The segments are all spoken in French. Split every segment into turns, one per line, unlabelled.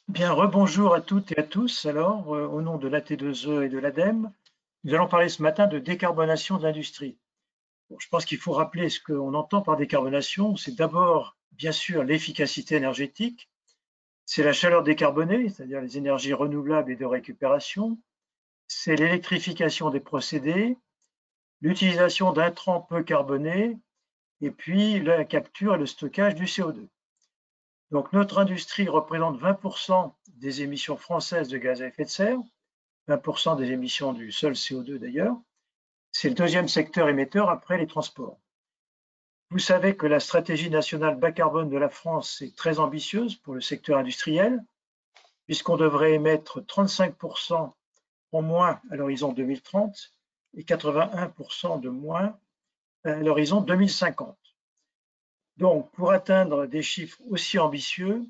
Bien, rebonjour à toutes et à tous. Alors, au nom de l'AT2E et de l'ADEME, nous allons parler ce matin de décarbonation de l'industrie. Bon, je pense qu'il faut rappeler ce qu'on entend par décarbonation. C'est d'abord, bien sûr, l'efficacité énergétique. C'est la chaleur décarbonée, c'est-à-dire les énergies renouvelables et de récupération. C'est l'électrification des procédés, l'utilisation d'intrants peu carbonés, et puis la capture et le stockage du CO2. Donc, notre industrie représente 20% des émissions françaises de gaz à effet de serre, 20% des émissions du seul CO2 d'ailleurs. C'est le deuxième secteur émetteur après les transports. Vous savez que la stratégie nationale bas carbone de la France est très ambitieuse pour le secteur industriel, puisqu'on devrait émettre 35% en moins à l'horizon 2030 et 81% de moins à l'horizon 2050. Donc, pour atteindre des chiffres aussi ambitieux,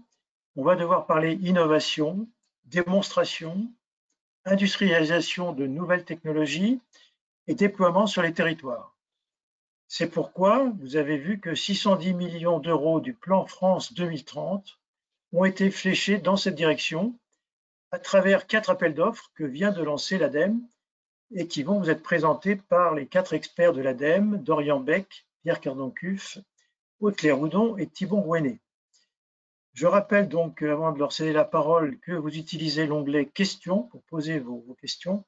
on va devoir parler innovation, démonstration, industrialisation de nouvelles technologies et déploiement sur les territoires. C'est pourquoi vous avez vu que 610 millions d'euros du plan France 2030 ont été fléchés dans cette direction à travers 4 appels d'offres que vient de lancer l'ADEME et qui vont vous être présentés par les 4 experts de l'ADEME, Dorian Beck, Pierre Cardoncuff, Aude-Claire Houdon et Thibon Rouenet. Je rappelle donc, avant de leur céder la parole, que vous utilisez l'onglet questions pour poser vos questions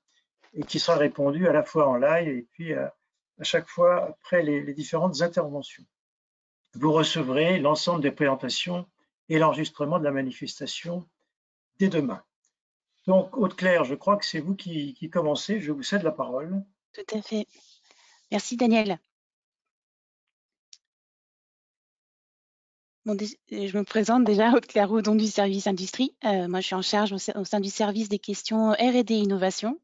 et qui sera répondu à la fois en live et puis à chaque fois après les différentes interventions. Vous recevrez l'ensemble des présentations et l'enregistrement de la manifestation dès demain. Donc, Aude-Claire, je crois que c'est vous qui commencez. Je vous cède la parole.
Tout à fait. Merci Daniel. Bon, je me présente déjà, Aude-Claire Houdon du service industrie. Moi, je suis en charge au sein du service des questions R&D innovation.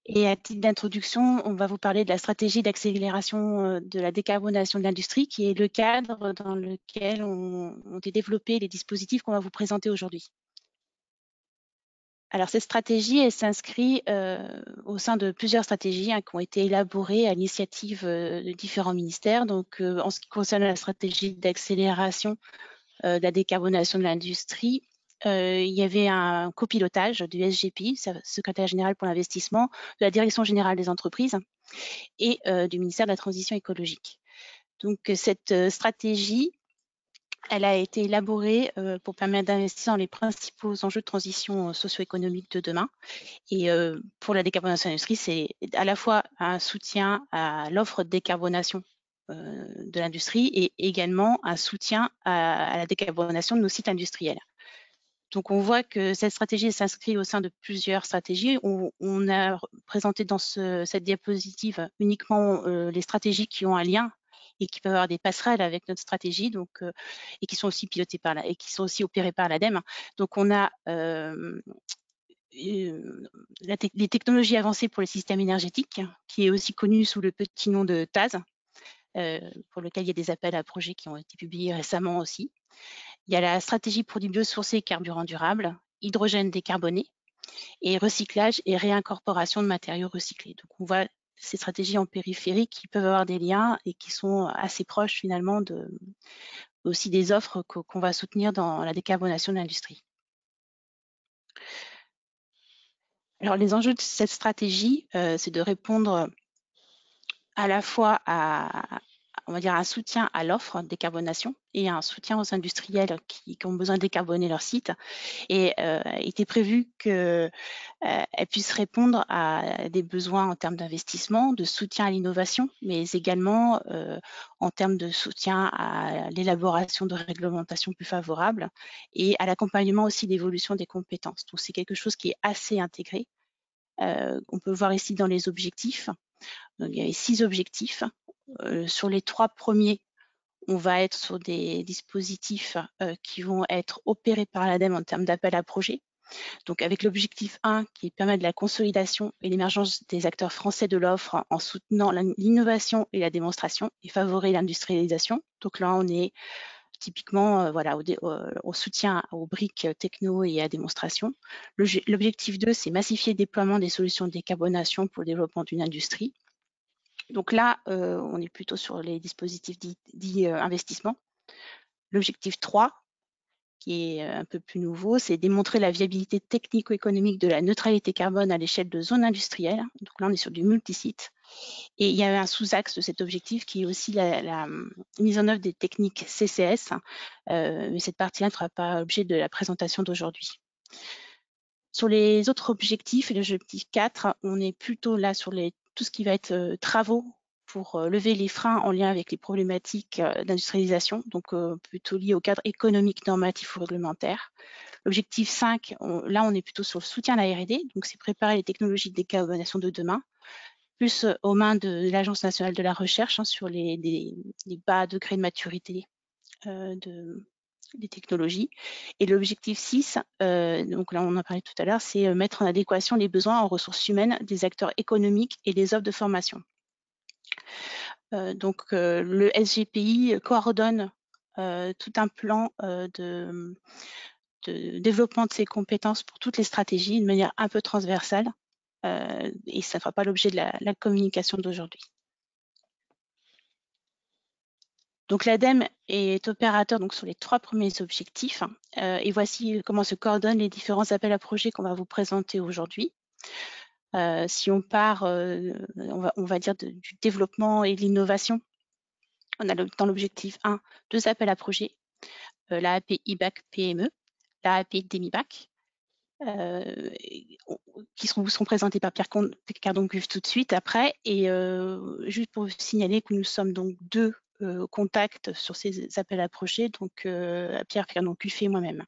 Et à titre d'introduction, on va vous parler de la stratégie d'accélération de la décarbonation de l'industrie, qui est le cadre dans lequel ont été développés les dispositifs qu'on va vous présenter aujourd'hui. Alors, cette stratégie, elle s'inscrit au sein de plusieurs stratégies qui ont été élaborées à l'initiative de différents ministères. Donc, en ce qui concerne la stratégie d'accélération de la décarbonation de l'industrie, il y avait un copilotage du SGPI, Secrétaire général pour l'investissement, de la Direction générale des entreprises et du ministère de la Transition écologique. Donc, cette stratégie, elle a été élaborée pour permettre d'investir dans les principaux enjeux de transition socio-économique de demain. Et pour la décarbonation de l'industrie, c'est à la fois un soutien à l'offre de décarbonation de l'industrie et également un soutien à la décarbonation de nos sites industriels. Donc, on voit que cette stratégie s'inscrit au sein de plusieurs stratégies. On a présenté dans cette diapositive uniquement les stratégies qui ont un lien et qui peuvent avoir des passerelles avec notre stratégie, donc, et qui sont aussi pilotées et qui sont aussi opérées par l'ADEME. Donc, on a les technologies avancées pour le système énergétique, qui est aussi connu sous le petit nom de TAS, pour lequel il y a des appels à projets qui ont été publiés récemment aussi. Il y a la stratégie produits biosourcés et carburants durables, hydrogène décarboné et recyclage et réincorporation de matériaux recyclés. Donc, on voit ces stratégies en périphérie qui peuvent avoir des liens et qui sont assez proches finalement aussi des offres qu'on va soutenir dans la décarbonation de l'industrie. Alors, les enjeux de cette stratégie, c'est de répondre à la fois on va dire, un soutien à l'offre de décarbonation et un soutien aux industriels qui ont besoin de décarboner leur site. Et il était prévu qu'elle puisse répondre à des besoins en termes d'investissement, de soutien à l'innovation, mais également en termes de soutien à l'élaboration de réglementations plus favorables et à l'accompagnement aussi d'évolution des compétences. Donc, c'est quelque chose qui est assez intégré. On peut voir ici dans les objectifs. Donc, il y avait 6 objectifs. Sur les 3 premiers, on va être sur des dispositifs qui vont être opérés par l'ADEME en termes d'appel à projets. Donc, avec l'objectif 1 qui permet de la consolidation et l'émergence des acteurs français de l'offre en soutenant l'innovation et la démonstration et favoriser l'industrialisation. Donc là, on est typiquement voilà, au soutien aux briques techno et à démonstration. L'objectif 2, c'est massifier le déploiement des solutions de décarbonation pour le développement d'une industrie. Donc là, on est plutôt sur les dispositifs dits investissement. L'objectif 3, qui est un peu plus nouveau, c'est démontrer la viabilité technico-économique de la neutralité carbone à l'échelle de zones industrielles. Donc là, on est sur du multisite. Et il y avait un sous-axe de cet objectif qui est aussi la mise en œuvre des techniques CCS, mais cette partie-là ne fera pas l'objet de la présentation d'aujourd'hui. Sur les autres objectifs, et l'objectif 4, on est plutôt là sur tout ce qui va être travaux pour lever les freins en lien avec les problématiques d'industrialisation, donc plutôt liées au cadre économique, normatif ou réglementaire. L'objectif 5, là on est plutôt sur le soutien à la R&D, donc c'est préparer les technologies de décarbonation de demain, plus aux mains de l'Agence nationale de la recherche sur les bas degrés de maturité des technologies. Et l'objectif 6, donc là on en parlait tout à l'heure, c'est mettre en adéquation les besoins en ressources humaines des acteurs économiques et des offres de formation. Donc le SGPI coordonne tout un plan de développement de ces compétences pour toutes les stratégies de manière un peu transversale, et ça ne fera pas l'objet de la communication d'aujourd'hui. Donc l'ADEME est opérateur donc, sur les 3 premiers objectifs, et voici comment se coordonnent les différents appels à projets qu'on va vous présenter aujourd'hui. Si on part, on va dire du développement et de l'innovation, on a dans l'objectif 1, 2 appels à projets, l'AAP IBAC PME, l'AAP DEMIBAC, qui vous seront présentés par Pierre Cardon-Cuve tout de suite après. Et juste pour vous signaler que nous sommes donc 2 contacts sur ces appels à projets, donc Pierre Cardon-Cuve et moi-même.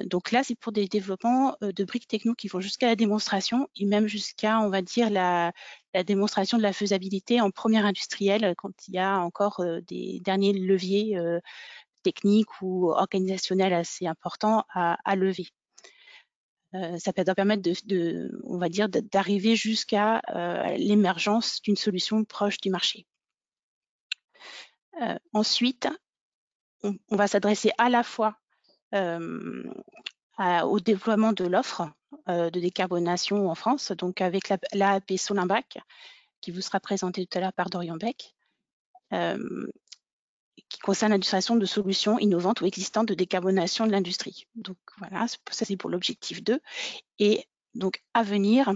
Donc là, c'est pour des développements de briques techno qui vont jusqu'à la démonstration et même jusqu'à, on va dire, la démonstration de la faisabilité en première industrielle quand il y a encore des derniers leviers techniques ou organisationnels assez importants à lever. Ça doit permettre on va dire, d'arriver jusqu'à l'émergence d'une solution proche du marché. Ensuite, on va s'adresser à la fois au développement de l'offre de décarbonation en France, donc avec l'AAP Solimbac, qui vous sera présentée tout à l'heure par Dorian Beck, qui concerne l'industrialisation de solutions innovantes ou existantes de décarbonation de l'industrie. Donc voilà, ça c'est pour l'objectif 2. Et donc à venir,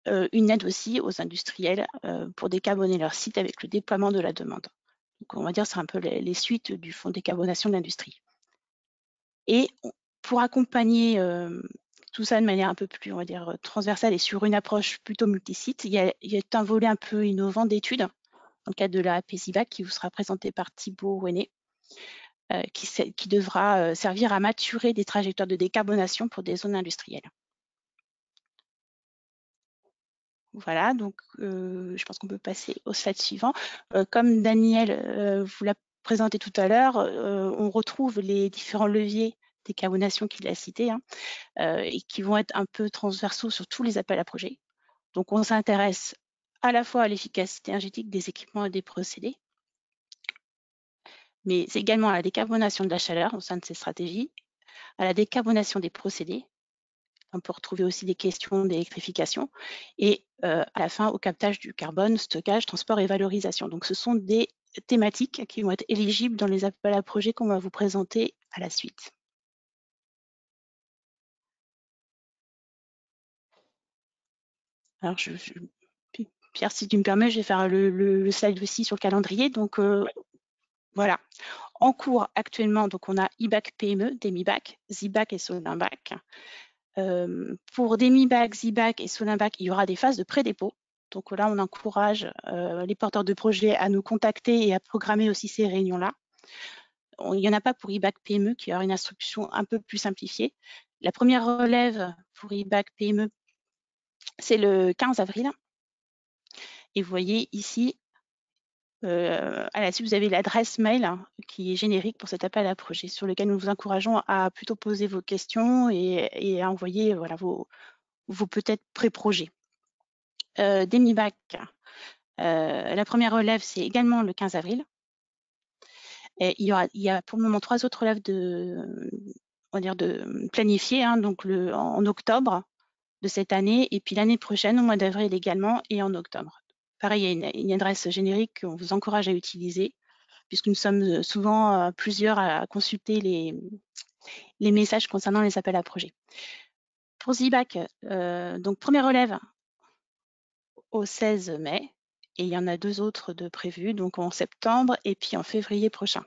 une aide aussi aux industriels pour décarboner leur site avec le déploiement de la demande. Donc on va dire c'est un peu les suites du fonds de décarbonation de l'industrie. Et pour accompagner tout ça de manière un peu plus, on va dire, transversale et sur une approche plutôt multisite, il y a un volet un peu innovant d'études dans le cadre de la PESIVAC qui vous sera présenté par Thibaut Ouenet, qui devra servir à maturer des trajectoires de décarbonation pour des zones industrielles. Voilà, donc je pense qu'on peut passer au slide suivant. Comme Daniel vous l'a présenté tout à l'heure, on retrouve les différents leviers décarbonation qu'il a cités et qui vont être un peu transversaux sur tous les appels à projets. Donc on s'intéresse à la fois à l'efficacité énergétique des équipements et des procédés, mais également à la décarbonation de la chaleur au sein de ces stratégies, à la décarbonation des procédés. On peut retrouver aussi des questions d'électrification et à la fin au captage du carbone, stockage, transport et valorisation. Donc ce sont des thématiques qui vont être éligibles dans les appels à projets qu'on va vous présenter à la suite. Alors Pierre, si tu me permets, je vais faire le slide aussi sur le calendrier. Donc voilà. En cours actuellement, donc on a IBAC PME, DEMIBAC, ZIBAC et Solimbac. Pour DEMIBAC, ZIBAC et Solimbac, il y aura des phases de pré-dépôt. Donc là, on encourage les porteurs de projets à nous contacter et à programmer aussi ces réunions-là. Il n'y en a pas pour IBAC PME qui aura une instruction un peu plus simplifiée. La première relève pour IBAC PME, c'est le 15 avril. Et vous voyez ici, à la suite, vous avez l'adresse mail qui est générique pour cet appel à projet sur lequel nous vous encourageons à plutôt poser vos questions et à envoyer voilà, vos peut-être pré-projets. DEMIBAC, la première relève, c'est également le 15 avril. Et il y a pour le moment 3 autres relèves on va dire de planifiées, donc en octobre de cette année, et puis l'année prochaine, au mois d'avril également, et en octobre. Pareil, il y a une adresse générique qu'on vous encourage à utiliser, puisque nous sommes souvent plusieurs à consulter les messages concernant les appels à projets. Pour ZBAC, donc première relève au 16 mai, et il y en a 2 autres de prévus, donc en septembre et puis en février prochain.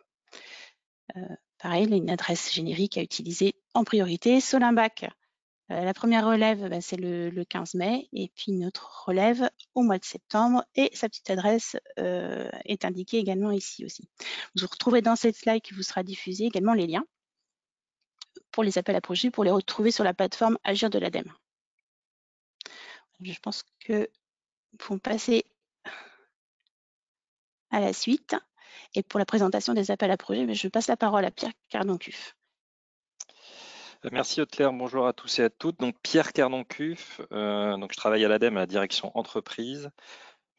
Pareil, une adresse générique à utiliser en priorité. Solimbac, la première relève, c'est le 15 mai, et puis une autre relève au mois de septembre, et sa petite adresse est indiquée également ici aussi. Vous retrouverez dans cette slide qui vous sera diffusée également les liens pour les appels à projets, pour les retrouver sur la plateforme Agir de l'ADEME. Je pense que nous pouvons passer à la suite. Et pour la présentation des appels à projets, je passe la parole à Pierre Cardoncuf.
Merci Aude-Claire, bonjour à tous et à toutes. Donc Pierre Cardoncuf, donc je travaille à l'ADEME à la direction entreprise.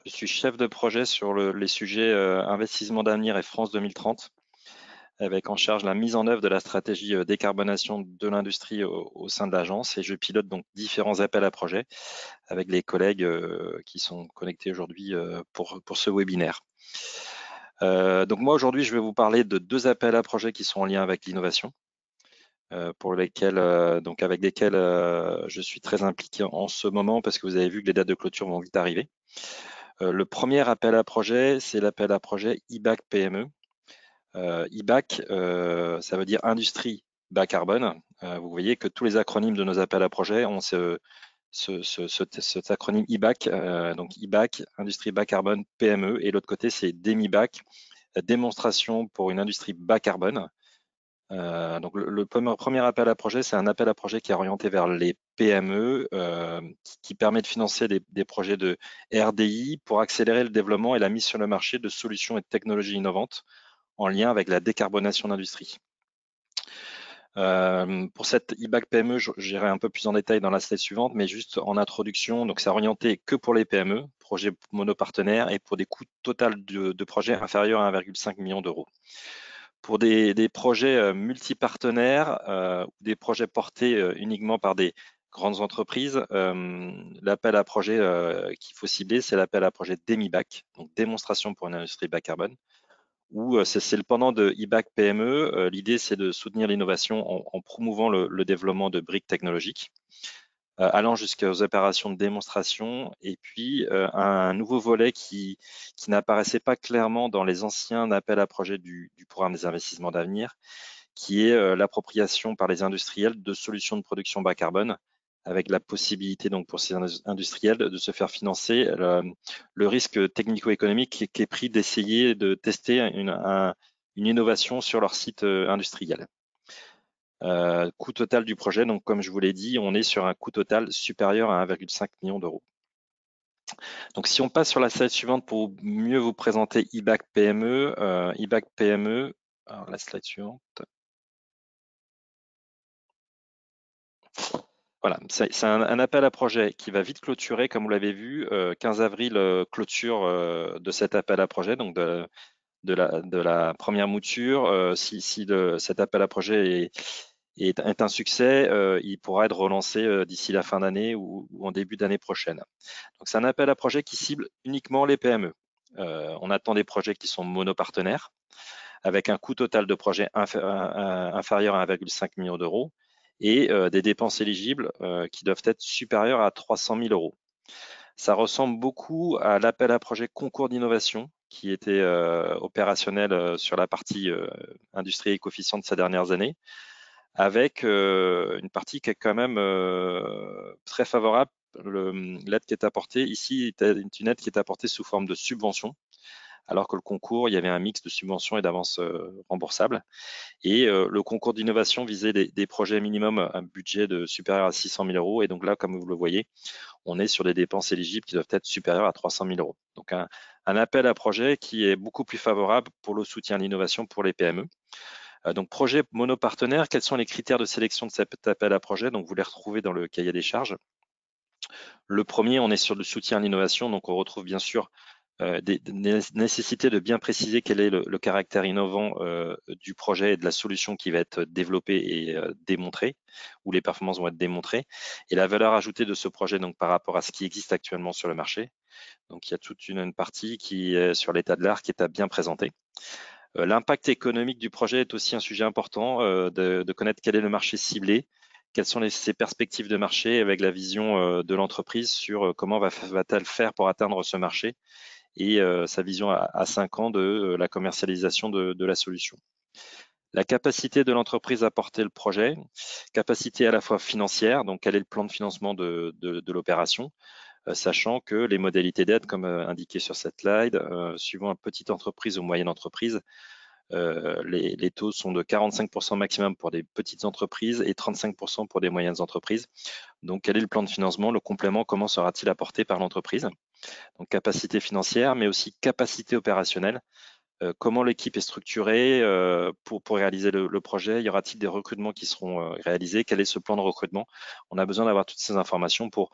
Je suis chef de projet sur les sujets investissement d'avenir et France 2030, avec en charge la mise en œuvre de la stratégie décarbonation de l'industrie au sein de l'agence, et je pilote donc différents appels à projets avec les collègues qui sont connectés aujourd'hui pour ce webinaire. Donc moi aujourd'hui je vais vous parler de 2 appels à projets qui sont en lien avec l'innovation, pour lesquels, avec lesquels je suis très impliqué en ce moment, parce que vous avez vu que les dates de clôture vont vite arriver. Le premier appel à projet, c'est l'appel à projet IBAC PME. IBAC, ça veut dire industrie bas carbone. Vous voyez que tous les acronymes de nos appels à projet ont cet acronyme IBAC. Donc IBAC, industrie bas carbone PME, et l'autre côté c'est DEMIBAC, démonstration pour une industrie bas carbone. Donc le premier appel à projet, c'est un appel à projet qui est orienté vers les PME, qui permet de financer des projets de RDI pour accélérer le développement et la mise sur le marché de solutions et de technologies innovantes en lien avec la décarbonation d'industrie. Pour cette IBAC PME, j'irai un peu plus en détail dans la slide suivante, mais juste en introduction, donc c'est orienté que pour les PME, projets monopartenaires, et pour des coûts totaux de projets inférieurs à 1,5 million d'euros. Pour des projets multipartenaires ou des projets portés uniquement par des grandes entreprises, l'appel à projet qu'il faut cibler, c'est l'appel à projet DEMIBAC, donc démonstration pour une industrie bas carbone, où c'est le pendant de IBAC PME. L'idée, c'est de soutenir l'innovation en promouvant le développement de briques technologiques, allant jusqu'aux opérations de démonstration, et puis un nouveau volet qui n'apparaissait pas clairement dans les anciens appels à projets du programme des investissements d'avenir, qui est l'appropriation par les industriels de solutions de production bas carbone, avec la possibilité donc pour ces industriels de se faire financer le risque technico-économique qui est pris d'essayer de tester une innovation sur leur site industriel. Coût total du projet, donc comme je vous l'ai dit, on est sur un coût total supérieur à 1,5 million d'euros. Donc si on passe sur la slide suivante pour mieux vous présenter IBAC PME, IBAC PME, alors la slide suivante. Voilà, c'est un appel à projet qui va vite clôturer, comme vous l'avez vu, 15 avril, clôture de cet appel à projet, donc de la première mouture. Si cet appel à projet est un succès, il pourra être relancé d'ici la fin d'année ou en début d'année prochaine. Donc c'est un appel à projet qui cible uniquement les PME. On attend des projets qui sont monopartenaires, avec un coût total de projet inférieur à 1,5 million d'euros, et des dépenses éligibles qui doivent être supérieures à 300 000 euros. Ça ressemble beaucoup à l'appel à projet concours d'innovation qui était opérationnel sur la partie industrie et coefficient de ces dernières années, avec une partie qui est quand même très favorable. L'aide qui est apportée ici est une aide qui est apportée sous forme de subvention, alors que le concours, il y avait un mix de subventions et d'avances remboursables. Et le concours d'innovation visait des projets minimum à un budget de supérieur à 600 000 euros. Et donc là, comme vous le voyez, on est sur des dépenses éligibles qui doivent être supérieures à 300 000 euros. Donc un appel à projet qui est beaucoup plus favorable pour le soutien à l'innovation pour les PME. Donc projet monopartenaire, quels sont les critères de sélection de cet appel à projet? Donc vous les retrouvez dans le cahier des charges. Le premier, on est sur le soutien à l'innovation, donc on retrouve bien sûr des nécessités de bien préciser quel est le caractère innovant du projet et de la solution qui va être développée et démontrée, où les performances vont être démontrées, et la valeur ajoutée de ce projet donc par rapport à ce qui existe actuellement sur le marché. Donc il y a toute une partie qui est sur l'état de l'art qui est à bien présenter. L'impact économique du projet est aussi un sujet important, de connaître quel est le marché ciblé, quelles sont ses perspectives de marché avec la vision de l'entreprise sur comment va-t-elle faire pour atteindre ce marché et sa vision à 5 ans de la commercialisation de la solution. La capacité de l'entreprise à porter le projet, capacité à la fois financière, donc quel est le plan de financement de l'opération, sachant que les modalités d'aide, comme indiqué sur cette slide, suivant une petite entreprise ou moyenne entreprise, les taux sont de 45% maximum pour des petites entreprises et 35% pour des moyennes entreprises. Donc, quel est le plan de financement? Le complément, comment sera-t-il apporté par l'entreprise? Donc, capacité financière, mais aussi capacité opérationnelle. Comment l'équipe est structurée pour réaliser le projet? Y aura-t-il des recrutements qui seront réalisés? Quel est ce plan de recrutement? On a besoin d'avoir toutes ces informations pour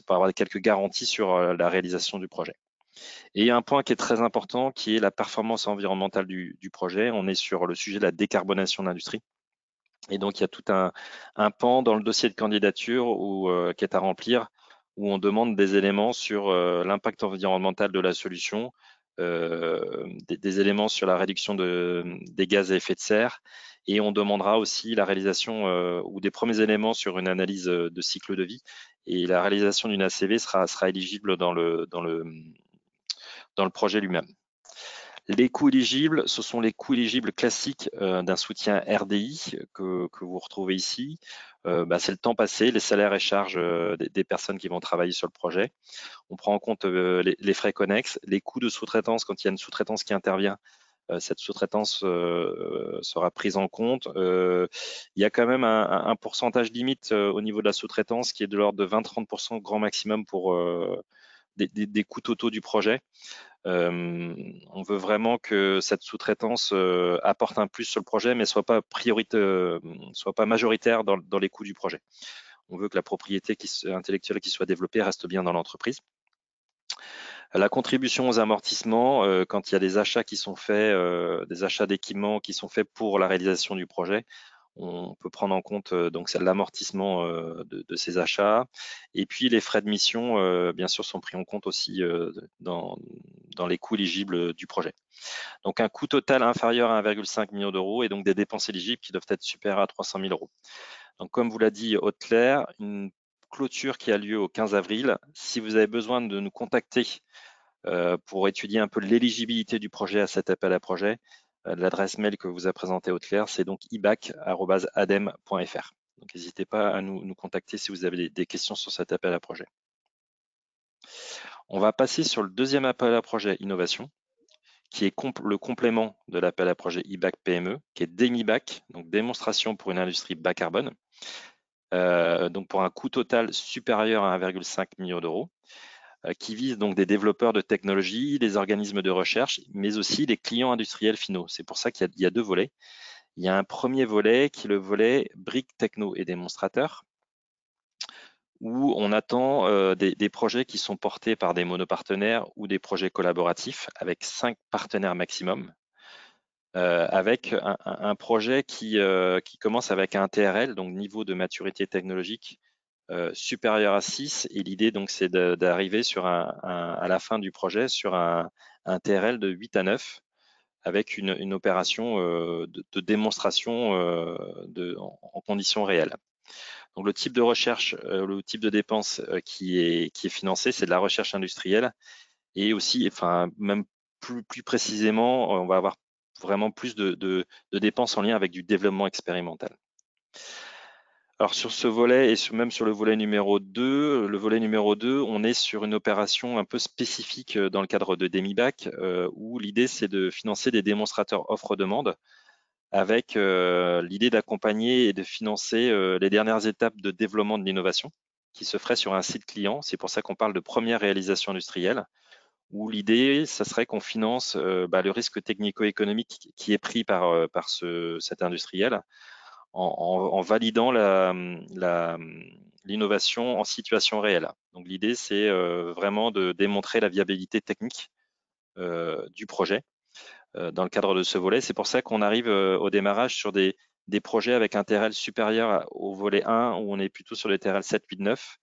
avoir quelques garanties sur la réalisation du projet. Et il y a un point qui est très important, qui est la performance environnementale du projet. On est sur le sujet de la décarbonation de l'industrie. Et donc, il y a tout un pan dans le dossier de candidature qui est à remplir, où on demande des éléments sur l'impact environnemental de la solution, des éléments sur la réduction des gaz à effet de serre, et on demandera aussi la réalisation ou des premiers éléments sur une analyse de cycle de vie. Et la réalisation d'une ACV sera éligible dans le projet lui-même. Les coûts éligibles, ce sont les coûts éligibles classiques d'un soutien RDI que vous retrouvez ici. C'est le temps passé, les salaires et charges des personnes qui vont travailler sur le projet. On prend en compte les frais connexes, les coûts de sous-traitance quand il y a une sous-traitance qui intervient. Cette sous-traitance sera prise en compte. Il y a quand même un pourcentage limite au niveau de la sous-traitance qui est de l'ordre de 20-30% grand maximum pour des coûts totaux du projet. On veut vraiment que cette sous-traitance apporte un plus sur le projet, mais soit pas majoritaire dans les coûts du projet. On veut que la propriété intellectuelle qui soit développée reste bien dans l'entreprise. La contribution aux amortissements, quand il y a des achats qui sont faits, des achats d'équipements qui sont faits pour la réalisation du projet, on peut prendre en compte donc c'est l'amortissement de ces achats. Et puis les frais de mission, bien sûr, sont pris en compte aussi dans les coûts éligibles du projet. Donc un coût total inférieur à 1,5 million d'euros et donc des dépenses éligibles qui doivent être supérieures à 300 000 euros. Donc comme vous l'a dit Haute-Claire, une clôture qui a lieu au 15 avril. Si vous avez besoin de nous contacter pour étudier un peu l'éligibilité du projet à cet appel à projet, l'adresse mail que vous a présenté Haute-Claire, c'est donc ibac@adem.fr. Donc n'hésitez pas à nous contacter si vous avez des questions sur cet appel à projet. On va passer sur le deuxième appel à projet innovation, qui est le complément de l'appel à projet IBAC PME, qui est DEMIBAC, donc démonstration pour une industrie bas carbone, donc pour un coût total supérieur à 1,5 million d'euros, qui vise donc des développeurs de technologies, les organismes de recherche, mais aussi les clients industriels finaux. C'est pour ça qu'il y a deux volets. Il y a un premier volet qui est le volet briques, techno et démonstrateurs, où on attend des projets qui sont portés par des monopartenaires ou des projets collaboratifs avec 5 partenaires maximum, avec un projet qui commence avec un TRL, donc niveau de maturité technologique supérieur à 6, et l'idée donc c'est d'arriver sur à la fin du projet sur un TRL de 8 à 9 avec une opération de démonstration en conditions réelles. Donc le type de recherche, le type de dépense qui est financé, c'est de la recherche industrielle et aussi, enfin même plus précisément, on va avoir vraiment plus de dépenses en lien avec du développement expérimental. Alors sur ce volet et même sur le volet numéro 2, on est sur une opération un peu spécifique dans le cadre de DEMIBAC, où l'idée c'est de financer des démonstrateurs offre-demande avec l'idée d'accompagner et de financer les dernières étapes de développement de l'innovation qui se ferait sur un site client. C'est pour ça qu'on parle de première réalisation industrielle, où l'idée, ça serait qu'on finance le risque technico-économique qui est pris par cet industriel en validant l'innovation en situation réelle. Donc l'idée, c'est vraiment de démontrer la viabilité technique du projet dans le cadre de ce volet. C'est pour ça qu'on arrive au démarrage sur des projets avec un TRL supérieur au volet 1, où on est plutôt sur les TRL 7, 8, 9,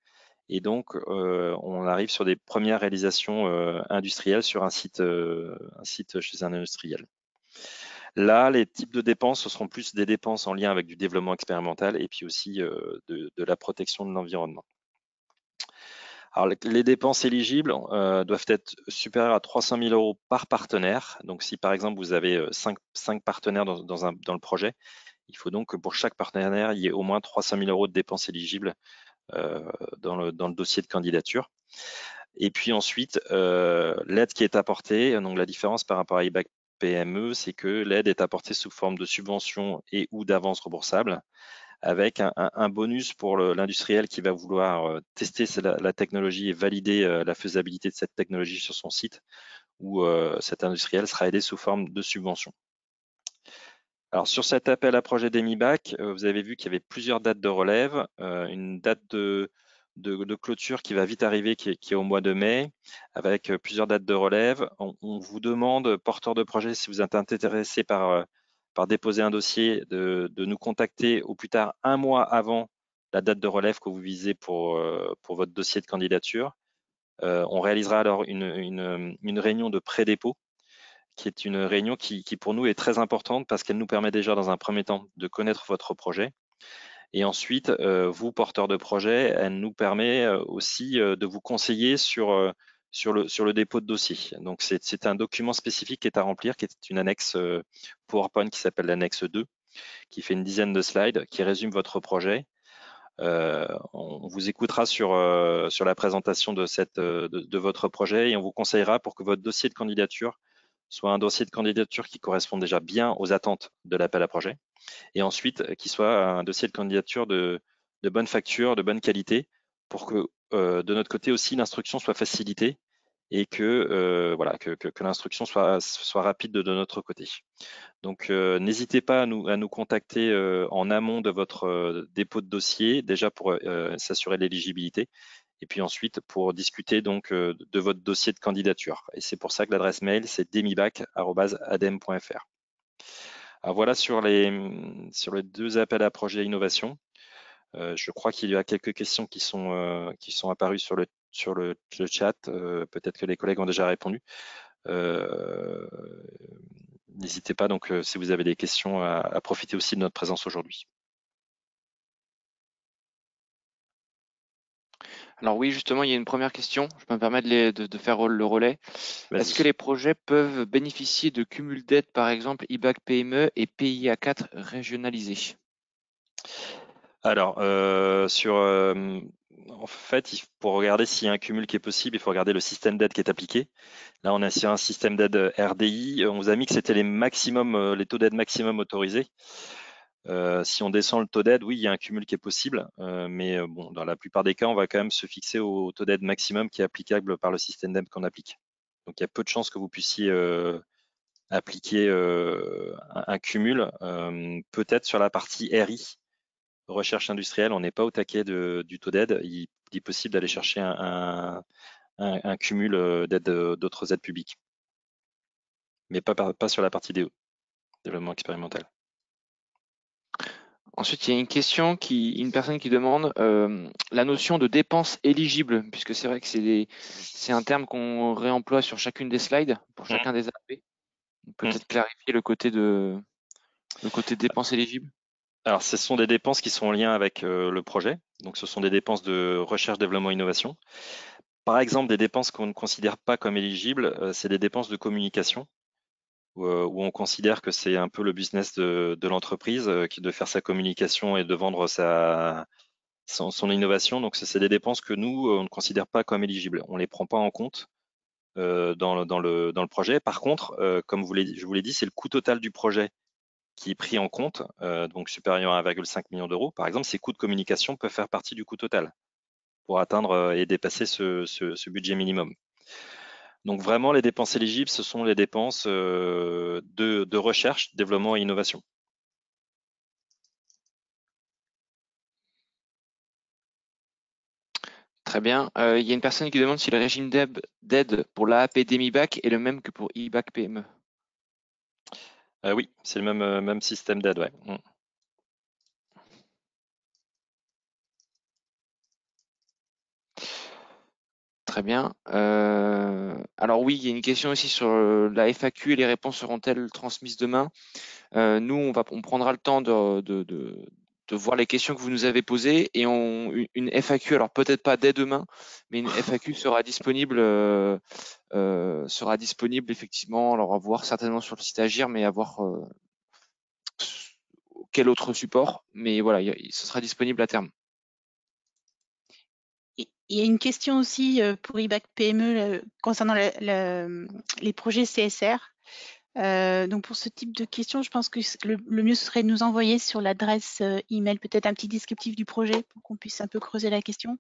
Et donc, on arrive sur des premières réalisations industrielles sur un site chez un industriel. Là, les types de dépenses, ce seront plus des dépenses en lien avec du développement expérimental et puis aussi de la protection de l'environnement. Alors, les dépenses éligibles doivent être supérieures à 300 000 € par partenaire. Donc, si par exemple vous avez 5 partenaires dans le projet, il faut donc que pour chaque partenaire, il y ait au moins 300 000 € de dépenses éligibles dans le dossier de candidature. Et puis ensuite, l'aide qui est apportée, donc la différence par rapport à IBAC PME, c'est que l'aide est apportée sous forme de subvention et ou d'avance remboursable, avec un bonus pour l'industriel qui va vouloir tester la technologie et valider la faisabilité de cette technologie sur son site, où cet industriel sera aidé sous forme de subvention. Alors sur cet appel à projet d'EMIBAC, vous avez vu qu'il y avait plusieurs dates de relève, une date de clôture qui va vite arriver, qui est au mois de mai, avec plusieurs dates de relève. On vous demande, porteur de projet, si vous êtes intéressé par déposer un dossier, de nous contacter au plus tard 1 mois avant la date de relève que vous visez pour votre dossier de candidature. On réalisera alors une réunion de pré-dépôt, qui est une réunion qui pour nous est très importante parce qu'elle nous permet déjà dans un premier temps de connaître votre projet. Et ensuite, vous, porteurs de projet, elle nous permet aussi de vous conseiller sur le dépôt de dossier. Donc, c'est un document spécifique qui est à remplir, qui est une annexe PowerPoint qui s'appelle l'annexe 2, qui fait une dizaine de slides, qui résume votre projet. On vous écoutera sur la présentation de votre projet et on vous conseillera pour que votre dossier de candidature soit un dossier de candidature qui correspond déjà bien aux attentes de l'appel à projet, et ensuite qui soit un dossier de candidature de bonne facture, de bonne qualité, pour que de notre côté aussi l'instruction soit facilitée et que l'instruction soit rapide de notre côté. Donc n'hésitez pas à nous contacter en amont de votre dépôt de dossier, déjà pour s'assurer de l'éligibilité, et puis ensuite pour discuter donc de votre dossier de candidature. Et c'est pour ça que l'adresse mail, c'est demibac@adem.fr. Alors voilà sur les 2 appels à projets innovation. Je crois qu'il y a quelques questions qui sont apparues sur le chat. Peut-être que les collègues ont déjà répondu. N'hésitez pas donc si vous avez des questions à profiter aussi de notre présence aujourd'hui.
Alors oui, justement, il y a une première question. Je peux me permettre de faire le relais. Est-ce que les projets peuvent bénéficier de cumul d'aides, par exemple IBAC PME et PIA 4 régionalisés?
Alors, en fait, pour regarder s'il y a un cumul qui est possible, il faut regarder le système d'aide qui est appliqué. Là, on est sur un système d'aide RDI. On vous a mis que c'était les taux d'aide maximum autorisés. Si on descend le taux d'aide, oui, il y a un cumul qui est possible, mais bon, dans la plupart des cas, on va quand même se fixer au taux d'aide maximum qui est applicable par le système d'aide qu'on applique. Donc, il y a peu de chances que vous puissiez appliquer un cumul. Peut-être sur la partie RI, recherche industrielle, on n'est pas au taquet du taux d'aide. Il est possible d'aller chercher un cumul d'autres aides publiques, mais pas sur la partie DE, développement expérimental.
Ensuite, il y a une personne qui demande la notion de dépenses éligibles, puisque c'est vrai que c'est un terme qu'on réemploie sur chacune des slides, pour chacun des AP. Peut-être clarifier le côté dépenses éligibles.
Alors, ce sont des dépenses qui sont en lien avec le projet. Donc, ce sont des dépenses de recherche, développement, innovation. Par exemple, des dépenses qu'on ne considère pas comme éligibles, c'est des dépenses de communication, où on considère que c'est un peu le business de l'entreprise, qui de faire sa communication et de vendre son innovation. Donc, c'est des dépenses que nous, on ne considère pas comme éligibles. On ne les prend pas en compte dans le projet. Par contre, comme je vous l'ai dit, c'est le coût total du projet qui est pris en compte, donc supérieur à 1,5 million d'euros. Par exemple, ces coûts de communication peuvent faire partie du coût total pour atteindre et dépasser ce budget minimum. Donc vraiment, les dépenses éligibles, ce sont les dépenses de recherche, développement et innovation.
Très bien. Il y a une personne qui demande si le régime d'aide pour l'AAP d'EMIBAC est le même que pour IBAC PME.
Oui, c'est le même système d'aide, ouais.
Très bien. Alors oui, il y a une question aussi sur la FAQ et les réponses seront-elles transmises demain? Nous, on prendra le temps de voir les questions que vous nous avez posées et une FAQ, alors peut-être pas dès demain, mais une FAQ sera disponible effectivement, alors à voir certainement sur le site Agir, mais à voir quel autre support, mais voilà, ce sera disponible à terme.
Il y a une question aussi pour IBAC PME concernant les projets CSR. Donc pour ce type de questions, je pense que le mieux serait de nous envoyer sur l'adresse email peut-être un petit descriptif du projet pour qu'on puisse un peu creuser la question.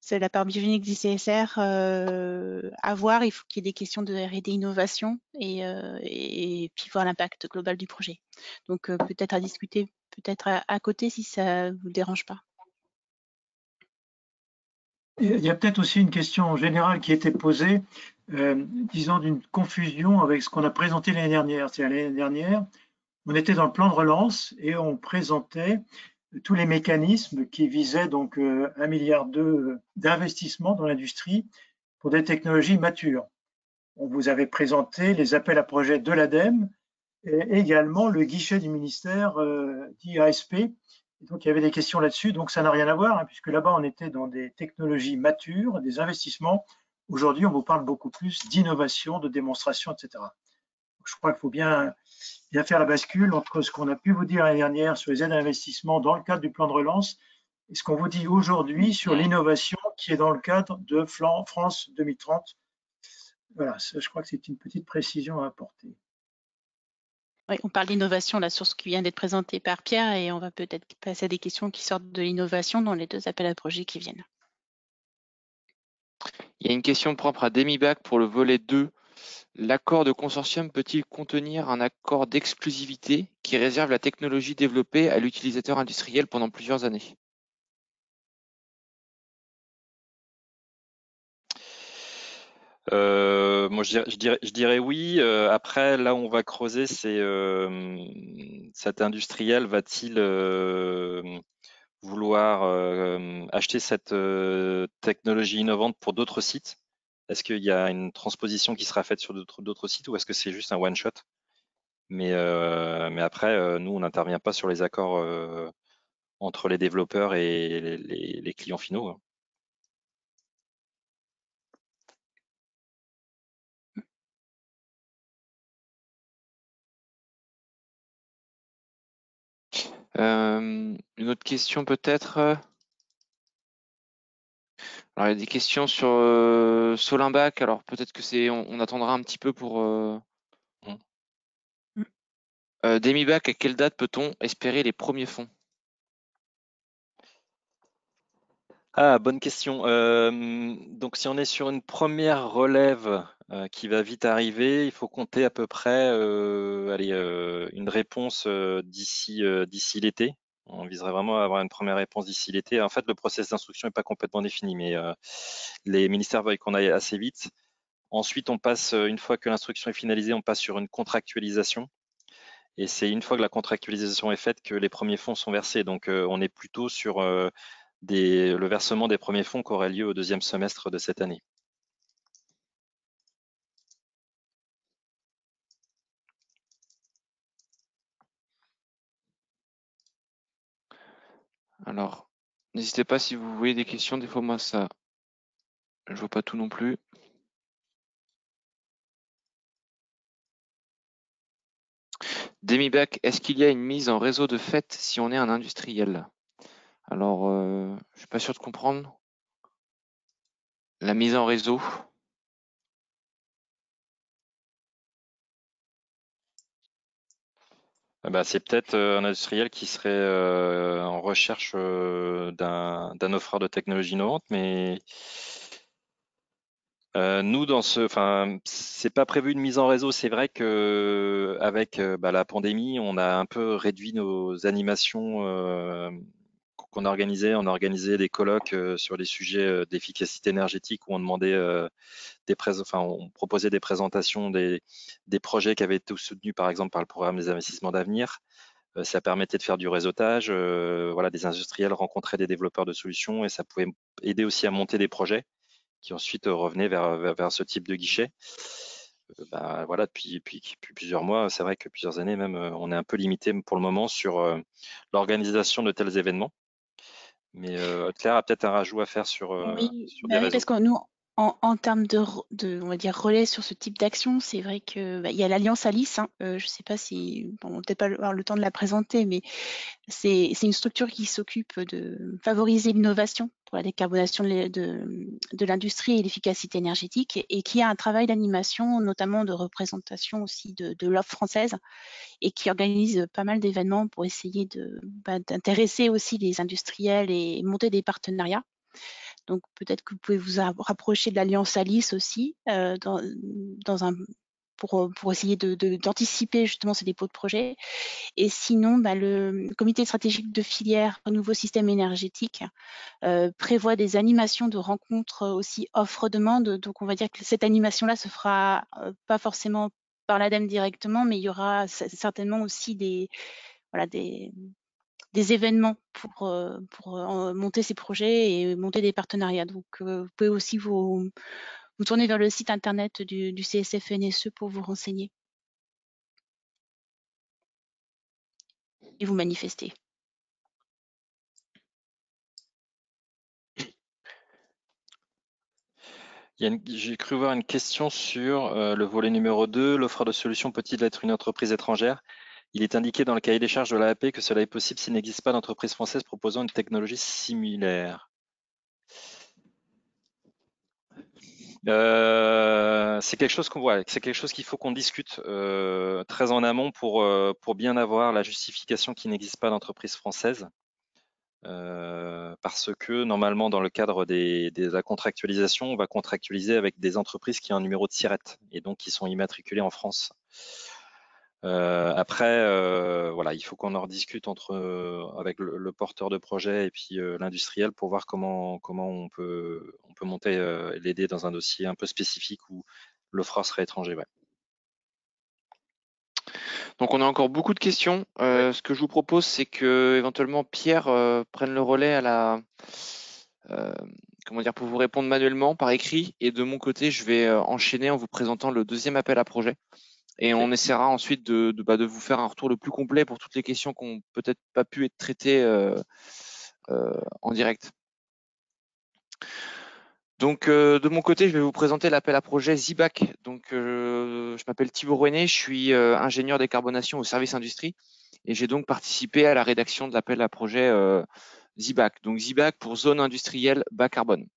C'est la part biogénique du CSR à voir. Il faut qu'il y ait des questions de R&D innovation et puis voir l'impact global du projet. Donc peut-être à discuter peut-être à côté si ça vous dérange pas.
Il y a peut-être aussi une question générale qui a été posée, disons d'une confusion avec ce qu'on a présenté l'année dernière. C'est-à-dire l'année dernière, on était dans le plan de relance et on présentait tous les mécanismes qui visaient donc 1,2 milliard d'investissements dans l'industrie pour des technologies matures. On vous avait présenté les appels à projets de l'ADEME et également le guichet du ministère dit ASP. Et donc il y avait des questions là-dessus, donc ça n'a rien à voir, hein, puisque là-bas on était dans des technologies matures, des investissements. Aujourd'hui, on vous parle beaucoup plus d'innovation, de démonstration, etc. Donc, je crois qu'il faut bien faire la bascule entre ce qu'on a pu vous dire l'année dernière sur les aides à l'investissement dans le cadre du plan de relance et ce qu'on vous dit aujourd'hui sur l'innovation qui est dans le cadre de France 2030. Voilà, je crois que c'est une petite précision à apporter.
Oui, on parle d'innovation là sur ce qui vient d'être présenté par Pierre et on va peut-être passer à des questions qui sortent de l'innovation dans les 2 appels à projets qui viennent.
Il y a une question propre à Demibac pour le volet 2. L'accord de consortium peut-il contenir un accord d'exclusivité qui réserve la technologie développée à l'utilisateur industriel pendant plusieurs années?
Moi, je dirais oui. Après, là où on va creuser, c'est cet industriel va-t-il vouloir acheter cette technologie innovante pour d'autres sites? Est-ce qu'il y a une transposition qui sera faite sur d'autres sites ou est-ce que c'est juste un one-shot? Mais après, nous, on n'intervient pas sur les accords entre les développeurs et les clients finaux, hein.
Une autre question peut-être. Alors il y a des questions sur Solimbac. Alors peut-être que on attendra un petit peu pour Demibac. À quelle date peut-on espérer les premiers fonds?
Ah, bonne question. Donc, si on est sur une première relève qui va vite arriver, il faut compter à peu près une réponse d'ici l'été. On viserait vraiment à avoir une première réponse d'ici l'été. En fait, le process d'instruction n'est pas complètement défini, mais les ministères veulent qu'on aille assez vite. Ensuite, on passe, une fois que l'instruction est finalisée, on passe sur une contractualisation. Et c'est une fois que la contractualisation est faite que les premiers fonds sont versés. Donc, on est plutôt sur le versement des premiers fonds qui aurait lieu au 2e semestre de cette année.
Alors, n'hésitez pas si vous voyez des questions. Des fois, moi, ça, je vois pas tout non plus. Demibac, est-ce qu'il y a une mise en réseau de fait si on est un industriel? Alors, je suis pas sûr de comprendre. La mise en réseau.
C'est peut-être un industriel qui serait en recherche d'un offreur de technologie innovante, mais nous, c'est pas prévu une mise en réseau. C'est vrai que avec la pandémie, on a un peu réduit nos animations qu'on organisait. On a organisé des colloques sur les sujets d'efficacité énergétique où on demandait on proposait des présentations des projets qui avaient été soutenus par exemple par le programme des investissements d'avenir. Ça permettait de faire du réseautage. Des industriels rencontraient des développeurs de solutions et ça pouvait aider aussi à monter des projets. qui ensuite revenaient vers ce type de guichet. Voilà, depuis plusieurs mois, c'est vrai que plusieurs années même, on est un peu limité pour le moment sur l'organisation de tels événements. Mais Claire a peut-être un rajout à faire sur
Oui,
des réseaux.
parce que nous, en termes on va dire, relais sur ce type d'action, c'est vrai que il y a l'Alliance Alice. Je ne sais pas si, bon, on va peut-être pas avoir le temps de la présenter, mais c'est une structure qui s'occupe de favoriser l'innovation pour la décarbonation de l'industrie et l'efficacité énergétique, et qui a un travail d'animation, notamment de représentation aussi de l'offre française, et qui organise pas mal d'événements pour essayer d'intéresser aussi les industriels et monter des partenariats. Donc peut-être que vous pouvez vous rapprocher de l'Alliance Alice aussi pour essayer d'anticiper justement ces dépôts de projets. Et sinon, le comité stratégique de filière Nouveau Système énergétique prévoit des animations de rencontres aussi offre-demande. Donc on va dire que cette animation-là se fera pas forcément par l'ADEME directement, mais il y aura certainement aussi des événements pour monter ces projets et monter des partenariats. Donc, vous pouvez aussi vous tourner vers le site internet du CSF-NSE pour vous renseigner et vous manifester.
J'ai cru voir une question sur le volet numéro 2. L'offre de solution peut-il être une entreprise étrangère? Il est indiqué dans le cahier des charges de l'AAP que cela est possible s'il n'existe pas d'entreprise française proposant une technologie similaire. C'est quelque chose qu'il faut qu'on discute très en amont pour bien avoir la justification qu'il n'existe pas d'entreprise française. Parce que normalement, dans le cadre de la contractualisation, on va contractualiser avec des entreprises qui ont un numéro de SIRET et donc qui sont immatriculées en France. Après, voilà, il faut qu'on en rediscute avec le porteur de projet et puis l'industriel pour voir comment on peut monter l'aider dans un dossier un peu spécifique où l'offreur serait étranger. Ouais.
Donc on a encore beaucoup de questions. Ce que je vous propose, c'est que éventuellement Pierre prenne le relais pour vous répondre manuellement par écrit. Et de mon côté, je vais enchaîner en vous présentant le deuxième appel à projet. Et on essaiera ensuite de vous faire un retour le plus complet pour toutes les questions qui n'ont peut-être pas pu être traitées en direct. Donc de mon côté, je vais vous présenter l'appel à projet ZIBAC. Donc je m'appelle Thibaut Rouenet, je suis ingénieur décarbonation au service industrie et j'ai donc participé à la rédaction de l'appel à projet ZIBAC. Donc ZIBAC pour zone industrielle bas carbone.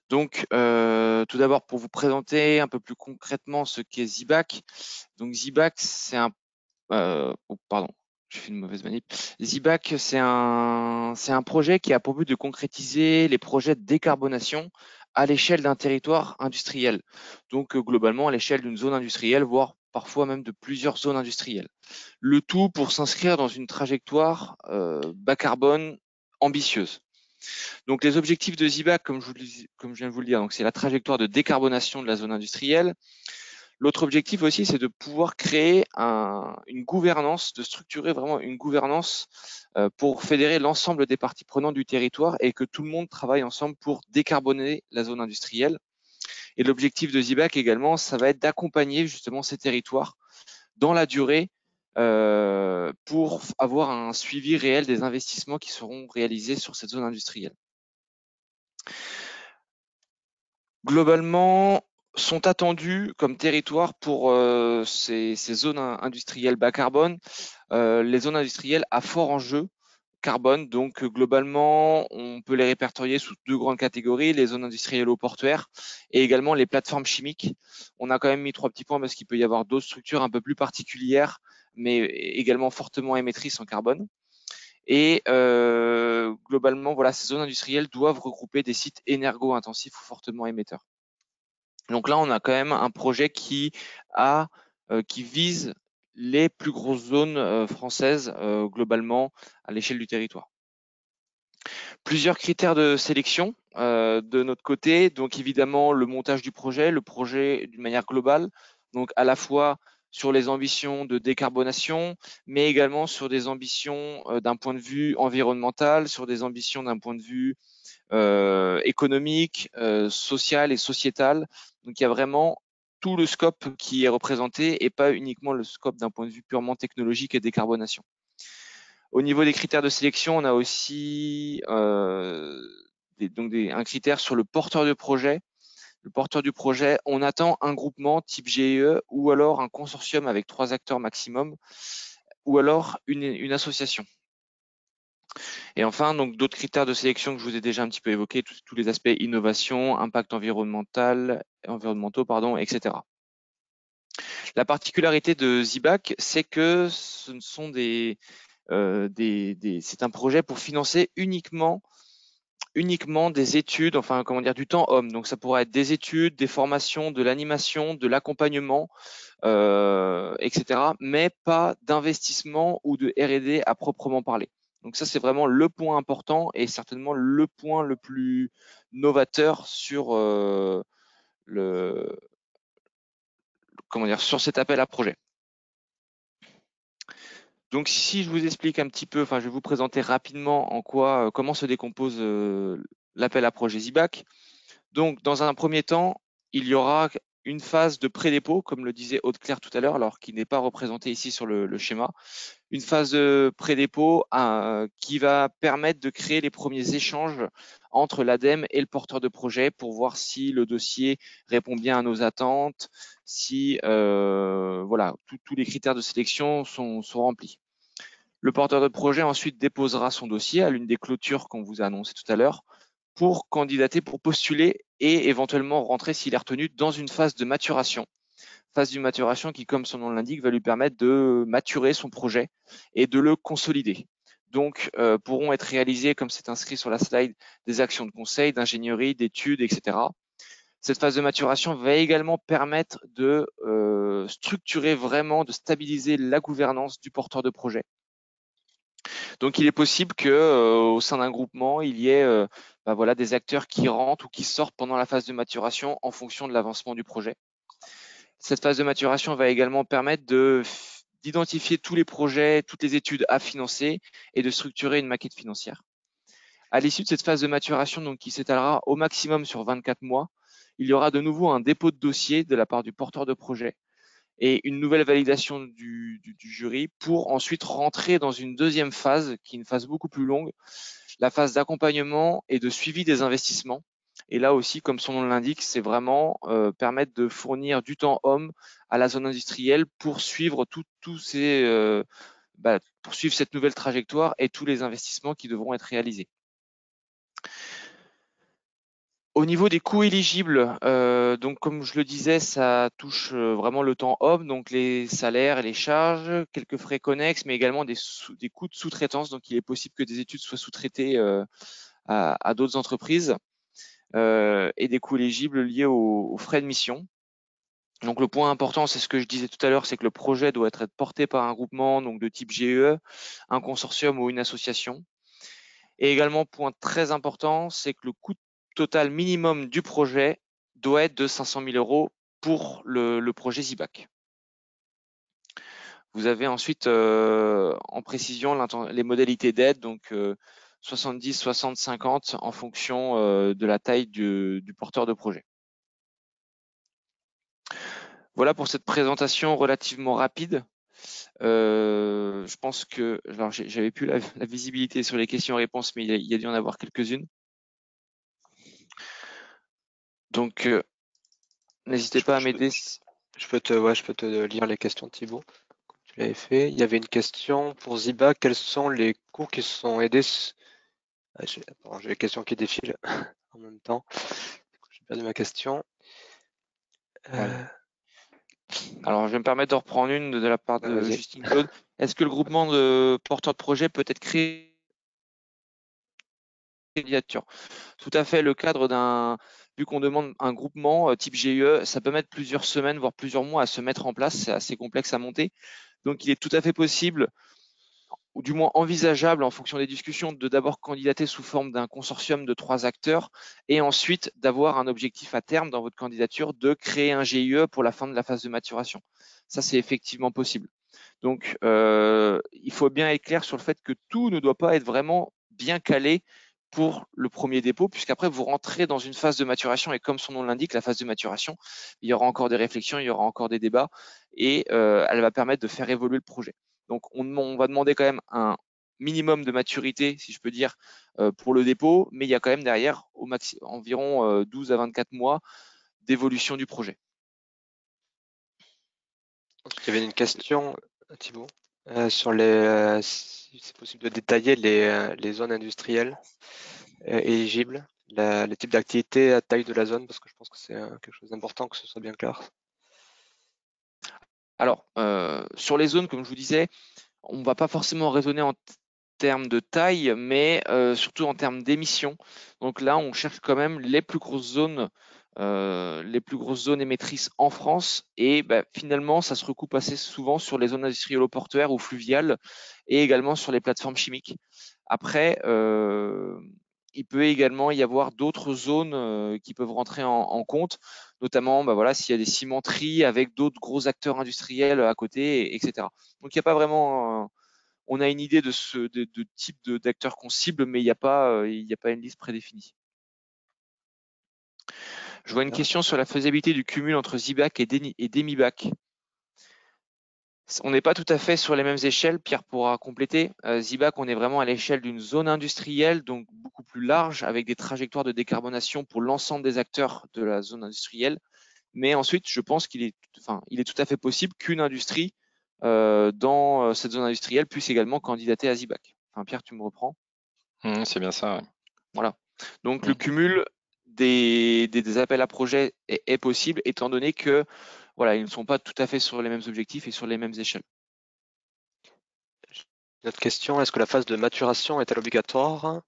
Donc tout d'abord pour vous présenter un peu plus concrètement ce qu'est ZIBAC. Donc ZIBAC c'est un j'ai fait une mauvaise manip. ZIBAC, c'est un projet qui a pour but de concrétiser les projets de décarbonation à l'échelle d'un territoire industriel. Donc, globalement, à l'échelle d'une zone industrielle, voire parfois même de plusieurs zones industrielles. Le tout pour s'inscrire dans une trajectoire bas carbone ambitieuse. Donc, les objectifs de ZIBAC, comme je viens de vous le dire, c'est la trajectoire de décarbonation de la zone industrielle. L'autre objectif aussi, c'est de pouvoir créer une gouvernance, de structurer vraiment une gouvernance pour fédérer l'ensemble des parties prenantes du territoire et que tout le monde travaille ensemble pour décarboner la zone industrielle. Et l'objectif de ZIBAC également, ça va être d'accompagner justement ces territoires dans la durée pour avoir un suivi réel des investissements qui seront réalisés sur cette zone industrielle. Globalement, sont attendus comme territoire pour ces zones industrielles bas carbone, les zones industrielles à fort enjeu carbone. Donc globalement, on peut les répertorier sous deux grandes catégories, les zones industrielles eau portuaires et également les plateformes chimiques. On a quand même mis 3 petits points parce qu'il peut y avoir d'autres structures un peu plus particulières, mais également fortement émettrices en carbone. Et globalement, voilà, ces zones industrielles doivent regrouper des sites énergo-intensifs ou fortement émetteurs. Donc là, on a quand même un projet qui vise les plus grosses zones françaises globalement à l'échelle du territoire. Plusieurs critères de sélection de notre côté. Donc évidemment, le montage du projet, le projet d'une manière globale. Donc à la fois sur les ambitions de décarbonation, mais également sur des ambitions d'un point de vue environnemental, sur des ambitions d'un point de vue économique, social et sociétal. Donc il y a vraiment tout le scope qui est représenté et pas uniquement le scope d'un point de vue purement technologique et décarbonation. Au niveau des critères de sélection, on a aussi un critère sur le porteur de projet. Le porteur du projet, on attend un groupement type GIE ou alors un consortium avec 3 acteurs maximum ou alors une association. Et enfin, donc d'autres critères de sélection que je vous ai déjà un petit peu évoqués, tous les aspects innovation, impact environnementaux, etc. La particularité de ZIBAC, c'est que ce sont c'est un projet pour financer uniquement des études, enfin comment dire, du temps homme. Donc ça pourrait être des études, des formations, de l'animation, de l'accompagnement, etc. Mais pas d'investissement ou de R&D à proprement parler. Donc ça c'est vraiment le point important et certainement le point le plus novateur sur sur cet appel à projet. Donc si je vous explique un petit peu, enfin je vais vous présenter rapidement comment se décompose l'appel à projet ZIBAC. Donc dans un premier temps, il y aura une phase de pré-dépôt, comme le disait Aude-Claire tout à l'heure, alors qui n'est pas représentée ici sur le schéma. Une phase de pré-dépôt qui va permettre de créer les premiers échanges entre l'ADEME et le porteur de projet pour voir si le dossier répond bien à nos attentes, si voilà, tous les critères de sélection sont remplis. Le porteur de projet ensuite déposera son dossier à l'une des clôtures qu'on vous a annoncé tout à l'heure pour candidater, pour postuler et éventuellement rentrer s'il est retenu dans une phase de maturation. Phase de maturation qui, comme son nom l'indique, va lui permettre de maturer son projet et de le consolider. Donc, pourront être réalisées, comme c'est inscrit sur la slide, des actions de conseil, d'ingénierie, d'études, etc. Cette phase de maturation va également permettre de structurer vraiment, de stabiliser la gouvernance du porteur de projet. Donc, il est possible que au sein d'un groupement, il y ait voilà, des acteurs qui rentrent ou qui sortent pendant la phase de maturation en fonction de l'avancement du projet. Cette phase de maturation va également permettre d'identifier tous les projets, toutes les études à financer et de structurer une maquette financière. À l'issue de cette phase de maturation, donc qui s'étalera au maximum sur 24 mois, il y aura de nouveau un dépôt de dossier de la part du porteur de projet et une nouvelle validation du jury pour ensuite rentrer dans une deuxième phase, qui est une phase beaucoup plus longue, la phase d'accompagnement et de suivi des investissements. Et là aussi, comme son nom l'indique, c'est vraiment permettre de fournir du temps homme à la zone industrielle pour suivre pour suivre cette nouvelle trajectoire et tous les investissements qui devront être réalisés. Au niveau des coûts éligibles, donc comme je le disais, ça touche vraiment le temps homme, donc les salaires et les charges, quelques frais connexes, mais également des coûts de sous-traitance. Donc il est possible que des études soient sous-traitées à d'autres entreprises et des coûts éligibles liés aux frais de mission. Donc le point important, c'est ce que je disais tout à l'heure, c'est que le projet doit être porté par un groupement donc de type GEE, un consortium ou une association. Et également, point très important, c'est que le coût total minimum du projet doit être de 500 000 € pour le projet ZIBAC. Vous avez ensuite en précision les modalités d'aide, donc 70, 60, 50 en fonction de la taille du porteur de projet. Voilà pour cette présentation relativement rapide. Je pense que, alors j'avais plus la visibilité sur les questions-réponses, mais il y a dû en avoir quelques-unes. Donc, n'hésitez pas à m'aider.
Je peux te lire les questions, Thibaut, comme tu l'avais fait. Il y avait une question pour Ziba. Quels sont les cours qui sont aidés? J'ai les questions qui défilent en même temps. J'ai perdu ma question.
Alors, je vais me permettre de reprendre une de la part de Justine Claude. Est-ce que le groupement de porteurs de projet peut être créé candidature? Tout à fait. Le cadre vu qu'on demande un groupement type GIE, ça peut mettre plusieurs semaines, voire plusieurs mois à se mettre en place. C'est assez complexe à monter. Donc, il est tout à fait possible, ou du moins envisageable en fonction des discussions, de d'abord candidater sous forme d'un consortium de 3 acteurs et ensuite d'avoir un objectif à terme dans votre candidature de créer un GIE pour la fin de la phase de maturation. Ça, c'est effectivement possible. Donc, il faut bien être clair sur le fait que tout ne doit pas être vraiment bien calé pour le premier dépôt, puisqu'après vous rentrez dans une phase de maturation et comme son nom l'indique, la phase de maturation, il y aura encore des réflexions, il y aura encore des débats et elle va permettre de faire évoluer le projet. Donc on va demander quand même un minimum de maturité, si je peux dire, pour le dépôt, mais il y a quand même derrière environ 12 à 24 mois d'évolution du projet.
Il y avait une question, Thibaut, sur si c'est possible de détailler les zones industrielles éligibles, les types d'activités, la taille de la zone, parce que je pense que c'est quelque chose d'important que ce soit bien clair.
Alors, sur les zones, comme je vous disais, on ne va pas forcément raisonner en termes de taille, mais surtout en termes d'émissions. Donc là, on cherche quand même les plus grosses zones émettrices en France. Et finalement, ça se recoupe assez souvent sur les zones industrielles-portuaires ou fluviales et également sur les plateformes chimiques. Après, il peut également y avoir d'autres zones qui peuvent rentrer en compte, notamment voilà, s'il y a des cimenteries avec d'autres gros acteurs industriels à côté, etc. Donc il n'y a pas vraiment, on a une idée de type d'acteurs qu'on cible, mais il n'y a pas une liste prédéfinie. Je vois une question sur la faisabilité du cumul entre ZBAC et DemiBAC. On n'est pas tout à fait sur les mêmes échelles, Pierre pourra compléter. ZBAC, on est vraiment à l'échelle d'une zone industrielle, donc beaucoup plus large, avec des trajectoires de décarbonation pour l'ensemble des acteurs de la zone industrielle. Mais ensuite, je pense qu'il est tout à fait possible qu'une industrie dans cette zone industrielle puisse également candidater à ZBAC. Enfin, Pierre, tu me reprends?
C'est bien ça, ouais.
Voilà. Donc le cumul des appels à projets est possible, étant donné que voilà, ils ne sont pas tout à fait sur les mêmes objectifs et sur les mêmes échelles.
Une autre question, est-ce que la phase de maturation est-elle obligatoire?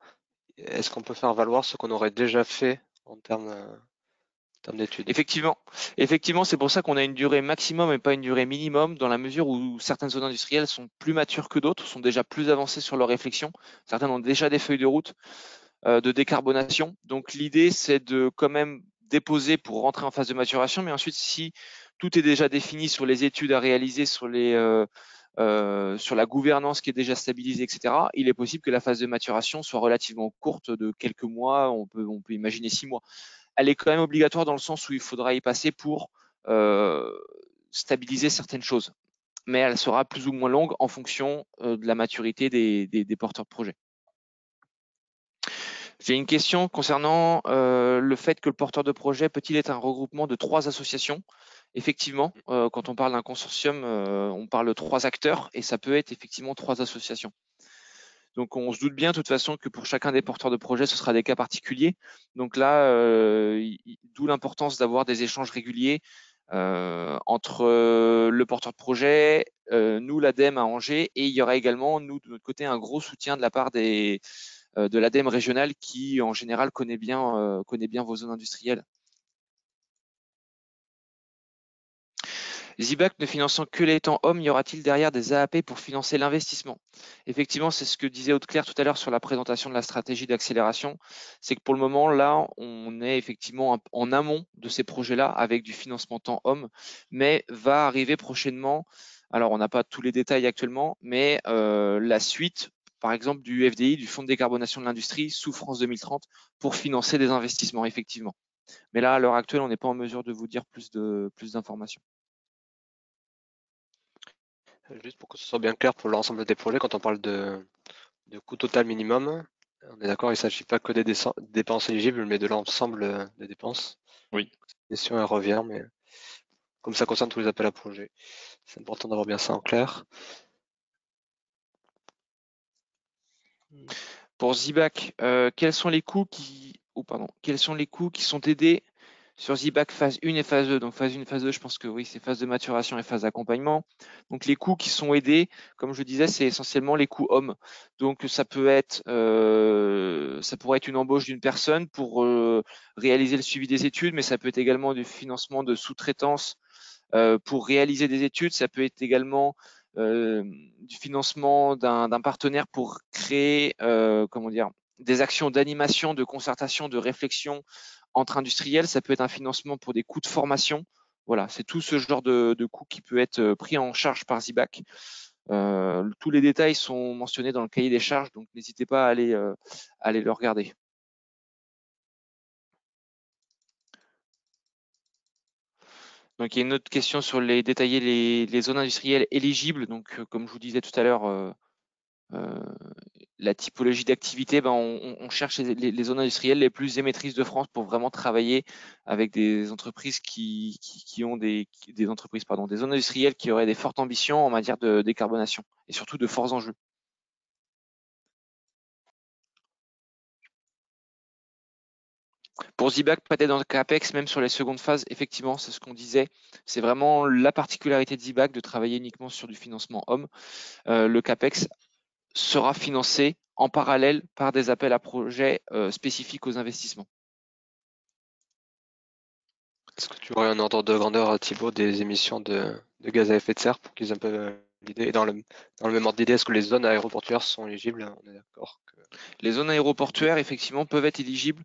Est-ce qu'on peut faire valoir ce qu'on aurait déjà fait en termes d'études?
Effectivement, c'est pour ça qu'on a une durée maximum et pas une durée minimum, dans la mesure où certaines zones industrielles sont plus matures que d'autres, sont déjà plus avancées sur leur réflexion. Certaines ont déjà des feuilles de route de décarbonation. Donc l'idée, c'est de quand même déposer pour rentrer en phase de maturation, mais ensuite, si tout est déjà défini sur les études à réaliser, sur la gouvernance qui est déjà stabilisée, etc., il est possible que la phase de maturation soit relativement courte, de quelques mois, on peut imaginer 6 mois. Elle est quand même obligatoire dans le sens où il faudra y passer pour stabiliser certaines choses, mais elle sera plus ou moins longue en fonction de la maturité des porteurs de projets. J'ai une question concernant le fait que le porteur de projet peut-il être un regroupement de 3 associations? Effectivement, quand on parle d'un consortium, on parle de 3 acteurs et ça peut être effectivement 3 associations. Donc on se doute bien de toute façon que pour chacun des porteurs de projet, ce sera des cas particuliers. Donc là, d'où l'importance d'avoir des échanges réguliers entre le porteur de projet, nous l'ADEME à Angers, et il y aura également, nous de notre côté, un gros soutien de la part de l'ADEME régionale qui, en général, connaît bien vos zones industrielles. ZBAC ne finançant que les temps hommes, y aura-t-il derrière des AAP pour financer l'investissement? Effectivement, c'est ce que disait Aude-Claire tout à l'heure sur la présentation de la stratégie d'accélération. C'est que pour le moment, là, on est effectivement en amont de ces projets-là avec du financement temps homme, mais va arriver prochainement, alors on n'a pas tous les détails actuellement, mais la suite, par exemple, du FDI, du Fonds de décarbonation de l'industrie, sous France 2030, pour financer des investissements, effectivement. Mais là, à l'heure actuelle, on n'est pas en mesure de vous dire plus d'informations.
Juste pour que ce soit bien clair pour l'ensemble des projets, quand on parle de coût total minimum, on est d'accord, il ne s'agit pas que des dépenses éligibles, mais de l'ensemble des dépenses.
Oui.
Cette question, elle revient, mais comme ça concerne tous les appels à projets, c'est important d'avoir bien ça en clair.
Pour ZBAC, quels sont les coûts qui sont aidés sur ZBAC phase 1 et phase 2? Donc phase 1, phase 2, je pense que oui, c'est phase de maturation et phase d'accompagnement. Donc les coûts qui sont aidés, comme je disais, c'est essentiellement les coûts hommes. Donc ça pourrait être une embauche d'une personne pour réaliser le suivi des études, mais ça peut être également du financement de sous-traitance pour réaliser des études. Ça peut être également du financement d'un partenaire pour créer des actions d'animation, de concertation, de réflexion entre industriels. Ça peut être un financement pour des coûts de formation. Voilà, c'est tout ce genre de coûts qui peut être pris en charge par ZBAC Tous les détails sont mentionnés dans le cahier des charges, donc n'hésitez pas à aller le regarder. Donc il y a une autre question sur détailler les zones industrielles éligibles. Donc comme je vous disais tout à l'heure, la typologie d'activité, on cherche les zones industrielles les plus émettrices de France pour vraiment travailler avec des entreprises qui ont des entreprises, pardon, des zones industrielles qui auraient des fortes ambitions en matière de décarbonation et surtout de forts enjeux. Pour Zibac, pas d'être dans le CAPEX, même sur les secondes phases, effectivement, c'est ce qu'on disait. C'est vraiment la particularité de Zibac de travailler uniquement sur du financement homme. Le CAPEX sera financé en parallèle par des appels à projets spécifiques aux investissements.
Est-ce que tu aurais un ordre de grandeur, Thibaut, des émissions de gaz à effet de serre pour qu'ils aient un peu l'idée? Et dans le même ordre d'idée, est-ce que les zones aéroportuaires sont éligibles? On est d'accord que...
Les zones aéroportuaires, effectivement, peuvent être éligibles.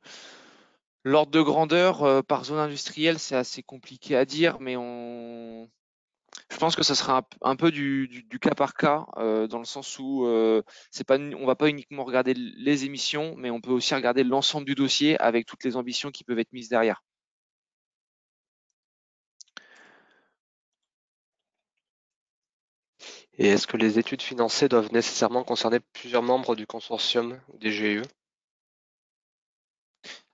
L'ordre de grandeur par zone industrielle, c'est assez compliqué à dire, mais je pense que ça sera un peu du cas par cas, dans le sens où on va pas uniquement regarder les émissions, mais on peut aussi regarder l'ensemble du dossier avec toutes les ambitions qui peuvent être mises derrière.
Et est-ce que les études financées doivent nécessairement concerner plusieurs membres du consortium ou des GIE?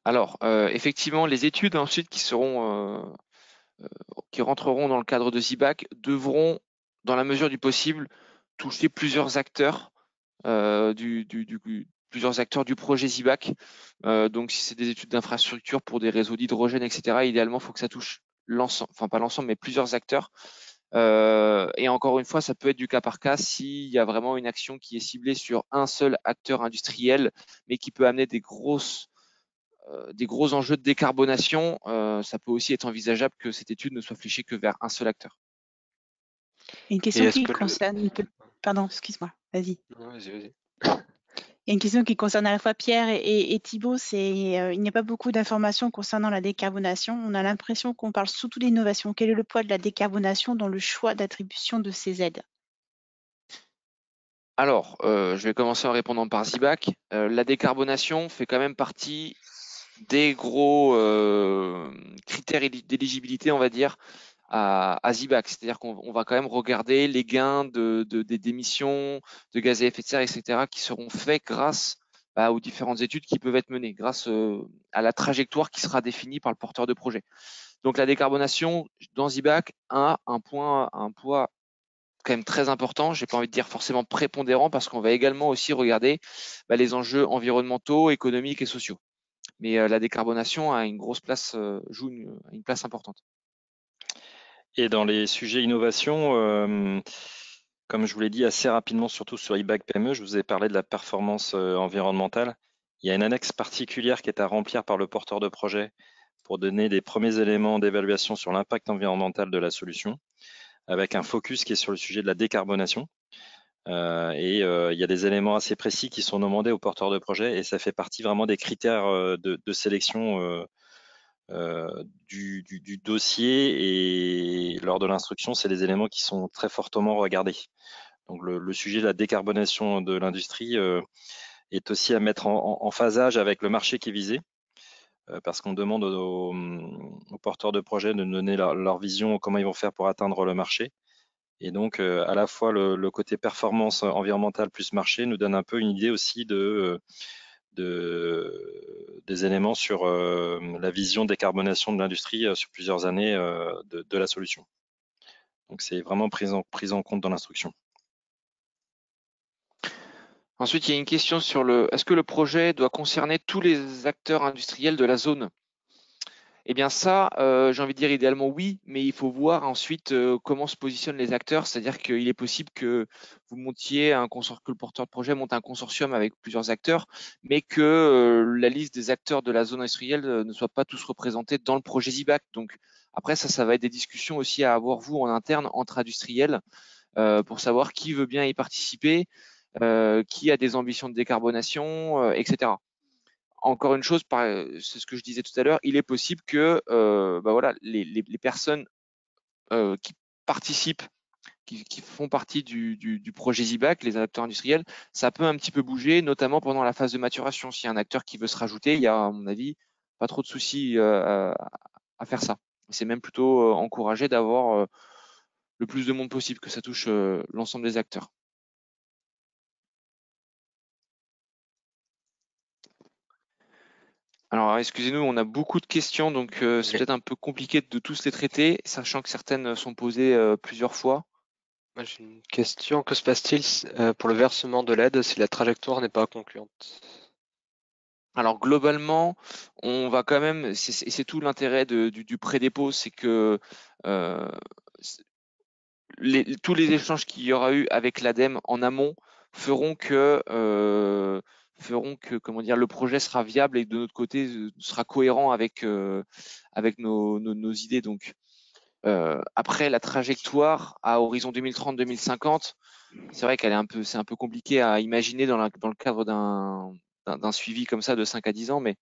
Alors, effectivement, les études ensuite qui rentreront dans le cadre de Zibac devront, dans la mesure du possible, toucher plusieurs acteurs plusieurs acteurs du projet Zibac. Donc, si c'est des études d'infrastructure pour des réseaux d'hydrogène, etc., idéalement, il faut que ça touche l'ensemble, enfin pas l'ensemble, mais plusieurs acteurs. Et encore une fois, ça peut être du cas par cas s'il y a vraiment une action qui est ciblée sur un seul acteur industriel, mais qui peut amener des gros enjeux de décarbonation. Ça peut aussi être envisageable que cette étude ne soit fléchée que vers un seul acteur.
Une question qui concerne... Pardon, excuse-moi, vas-y.
Non, vas-y.
Il y a une question qui concerne à la fois Pierre et Thibaut, c'est il n'y a pas beaucoup d'informations concernant la décarbonation. On a l'impression qu'on parle surtout d'innovation. Quel est le poids de la décarbonation dans le choix d'attribution de ces aides?
Alors, je vais commencer en répondant par Zibac. La décarbonation fait quand même partie des gros critères d'éligibilité, on va dire, à Zibac. C'est-à-dire qu'on va quand même regarder les gains d'émissions de gaz à effet de serre, etc., qui seront faits grâce aux différentes études qui peuvent être menées, grâce à la trajectoire qui sera définie par le porteur de projet. Donc la décarbonation dans Zibac a un poids quand même très important, j'ai pas envie de dire forcément prépondérant, parce qu'on va également aussi regarder les enjeux environnementaux, économiques et sociaux. Mais la décarbonation a une grosse place, joue une place importante.
Et dans les sujets innovation, comme je vous l'ai dit assez rapidement, surtout sur Zibac PME, je vous ai parlé de la performance environnementale. Il y a une annexe particulière qui est à remplir par le porteur de projet pour donner des premiers éléments d'évaluation sur l'impact environnemental de la solution, avec un focus qui est sur le sujet de la décarbonation. Il y a des éléments assez précis qui sont demandés aux porteurs de projet et ça fait partie vraiment des critères de sélection du dossier, et lors de l'instruction, c'est des éléments qui sont très fortement regardés. Donc le sujet de la décarbonation de l'industrie est aussi à mettre en phasage avec le marché qui est visé, parce qu'on demande aux porteurs de projet de donner leur vision, comment ils vont faire pour atteindre le marché. Et donc, à la fois le côté performance environnementale plus marché nous donne un peu une idée aussi des éléments sur la vision de décarbonation de l'industrie sur plusieurs années de la solution. Donc, c'est vraiment pris en compte dans l'instruction.
Ensuite, il y a une question sur est-ce que le projet doit concerner tous les acteurs industriels de la zone? Eh bien ça, j'ai envie de dire idéalement oui, mais il faut voir ensuite comment se positionnent les acteurs. C'est-à-dire qu'il est possible que vous montiez que le porteur de projet monte un consortium avec plusieurs acteurs, mais que la liste des acteurs de la zone industrielle ne soit pas tous représentés dans le projet Zibac. Donc après, ça va être des discussions aussi à avoir vous en interne entre industriels pour savoir qui veut bien y participer, qui a des ambitions de décarbonation, etc. Encore une chose, c'est ce que je disais tout à l'heure, il est possible que les personnes qui participent qui font partie du projet ZIBAC, les adapteurs industriels, ça peut un petit peu bouger, notamment pendant la phase de maturation. S'il y a un acteur qui veut se rajouter, il y a, à mon avis, pas trop de soucis à faire ça. C'est même plutôt encouragé d'avoir le plus de monde possible, que ça touche l'ensemble des acteurs. Alors, excusez-nous, on a beaucoup de questions, donc c'est peut-être un peu compliqué de tous les traiter, sachant que certaines sont posées plusieurs fois.
Moi, j'ai une question. Que se passe-t-il pour le versement de l'aide si la trajectoire n'est pas concluante?
Alors globalement, on va quand même, et c'est tout l'intérêt du pré-dépôt, c'est que tous les échanges qu'il y aura eu avec l'ADEME en amont feront que comment dire, le projet sera viable et de notre côté sera cohérent avec nos idées. Donc après la trajectoire à horizon 2030-2050, c'est vrai qu'elle est c'est un peu compliqué à imaginer dans le cadre d'un suivi comme ça de 5 à 10 ans, mais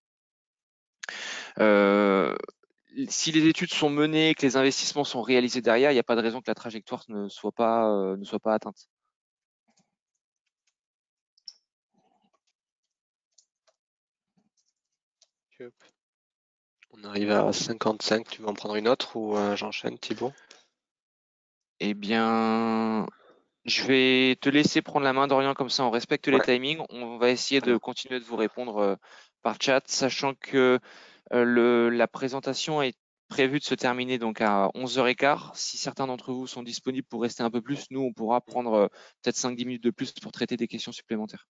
si les études sont menées et que les investissements sont réalisés derrière, il n'y a pas de raison que la trajectoire ne soit pas atteinte.
On arrive à 55, tu veux en prendre une autre ou j'enchaîne, Thibaut?
Eh bien, je vais te laisser prendre la main, Dorian, comme ça on respecte les timings. On va essayer de continuer de vous répondre par chat, sachant que la présentation est prévue de se terminer donc à 11h15. Si certains d'entre vous sont disponibles pour rester un peu plus, nous on pourra prendre peut-être 5-10 minutes de plus pour traiter des questions supplémentaires.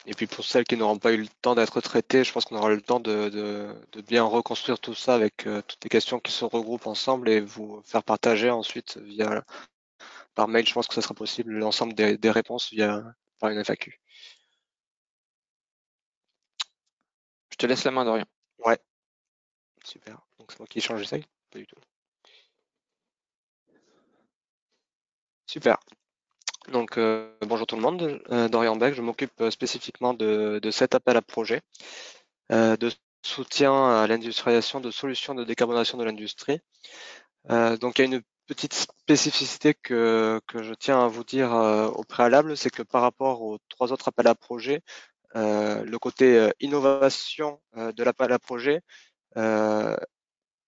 Et puis pour celles qui n'auront pas eu le temps d'être traitées, je pense qu'on aura le temps de bien reconstruire tout ça avec toutes les questions qui se regroupent ensemble et vous faire partager ensuite par mail. Je pense que ce sera possible l'ensemble des réponses par une FAQ.
Je te laisse la main, Dorian.
Ouais, super. Donc c'est moi qui change de slide? Pas du tout. Super. Donc bonjour tout le monde, Dorian Beck, je m'occupe spécifiquement de cet appel à projet, de soutien à l'industrialisation de solutions de décarbonation de l'industrie. Donc il y a une petite spécificité que je tiens à vous dire au préalable, c'est que par rapport aux 3 autres appels à projet, le côté innovation de l'appel à projet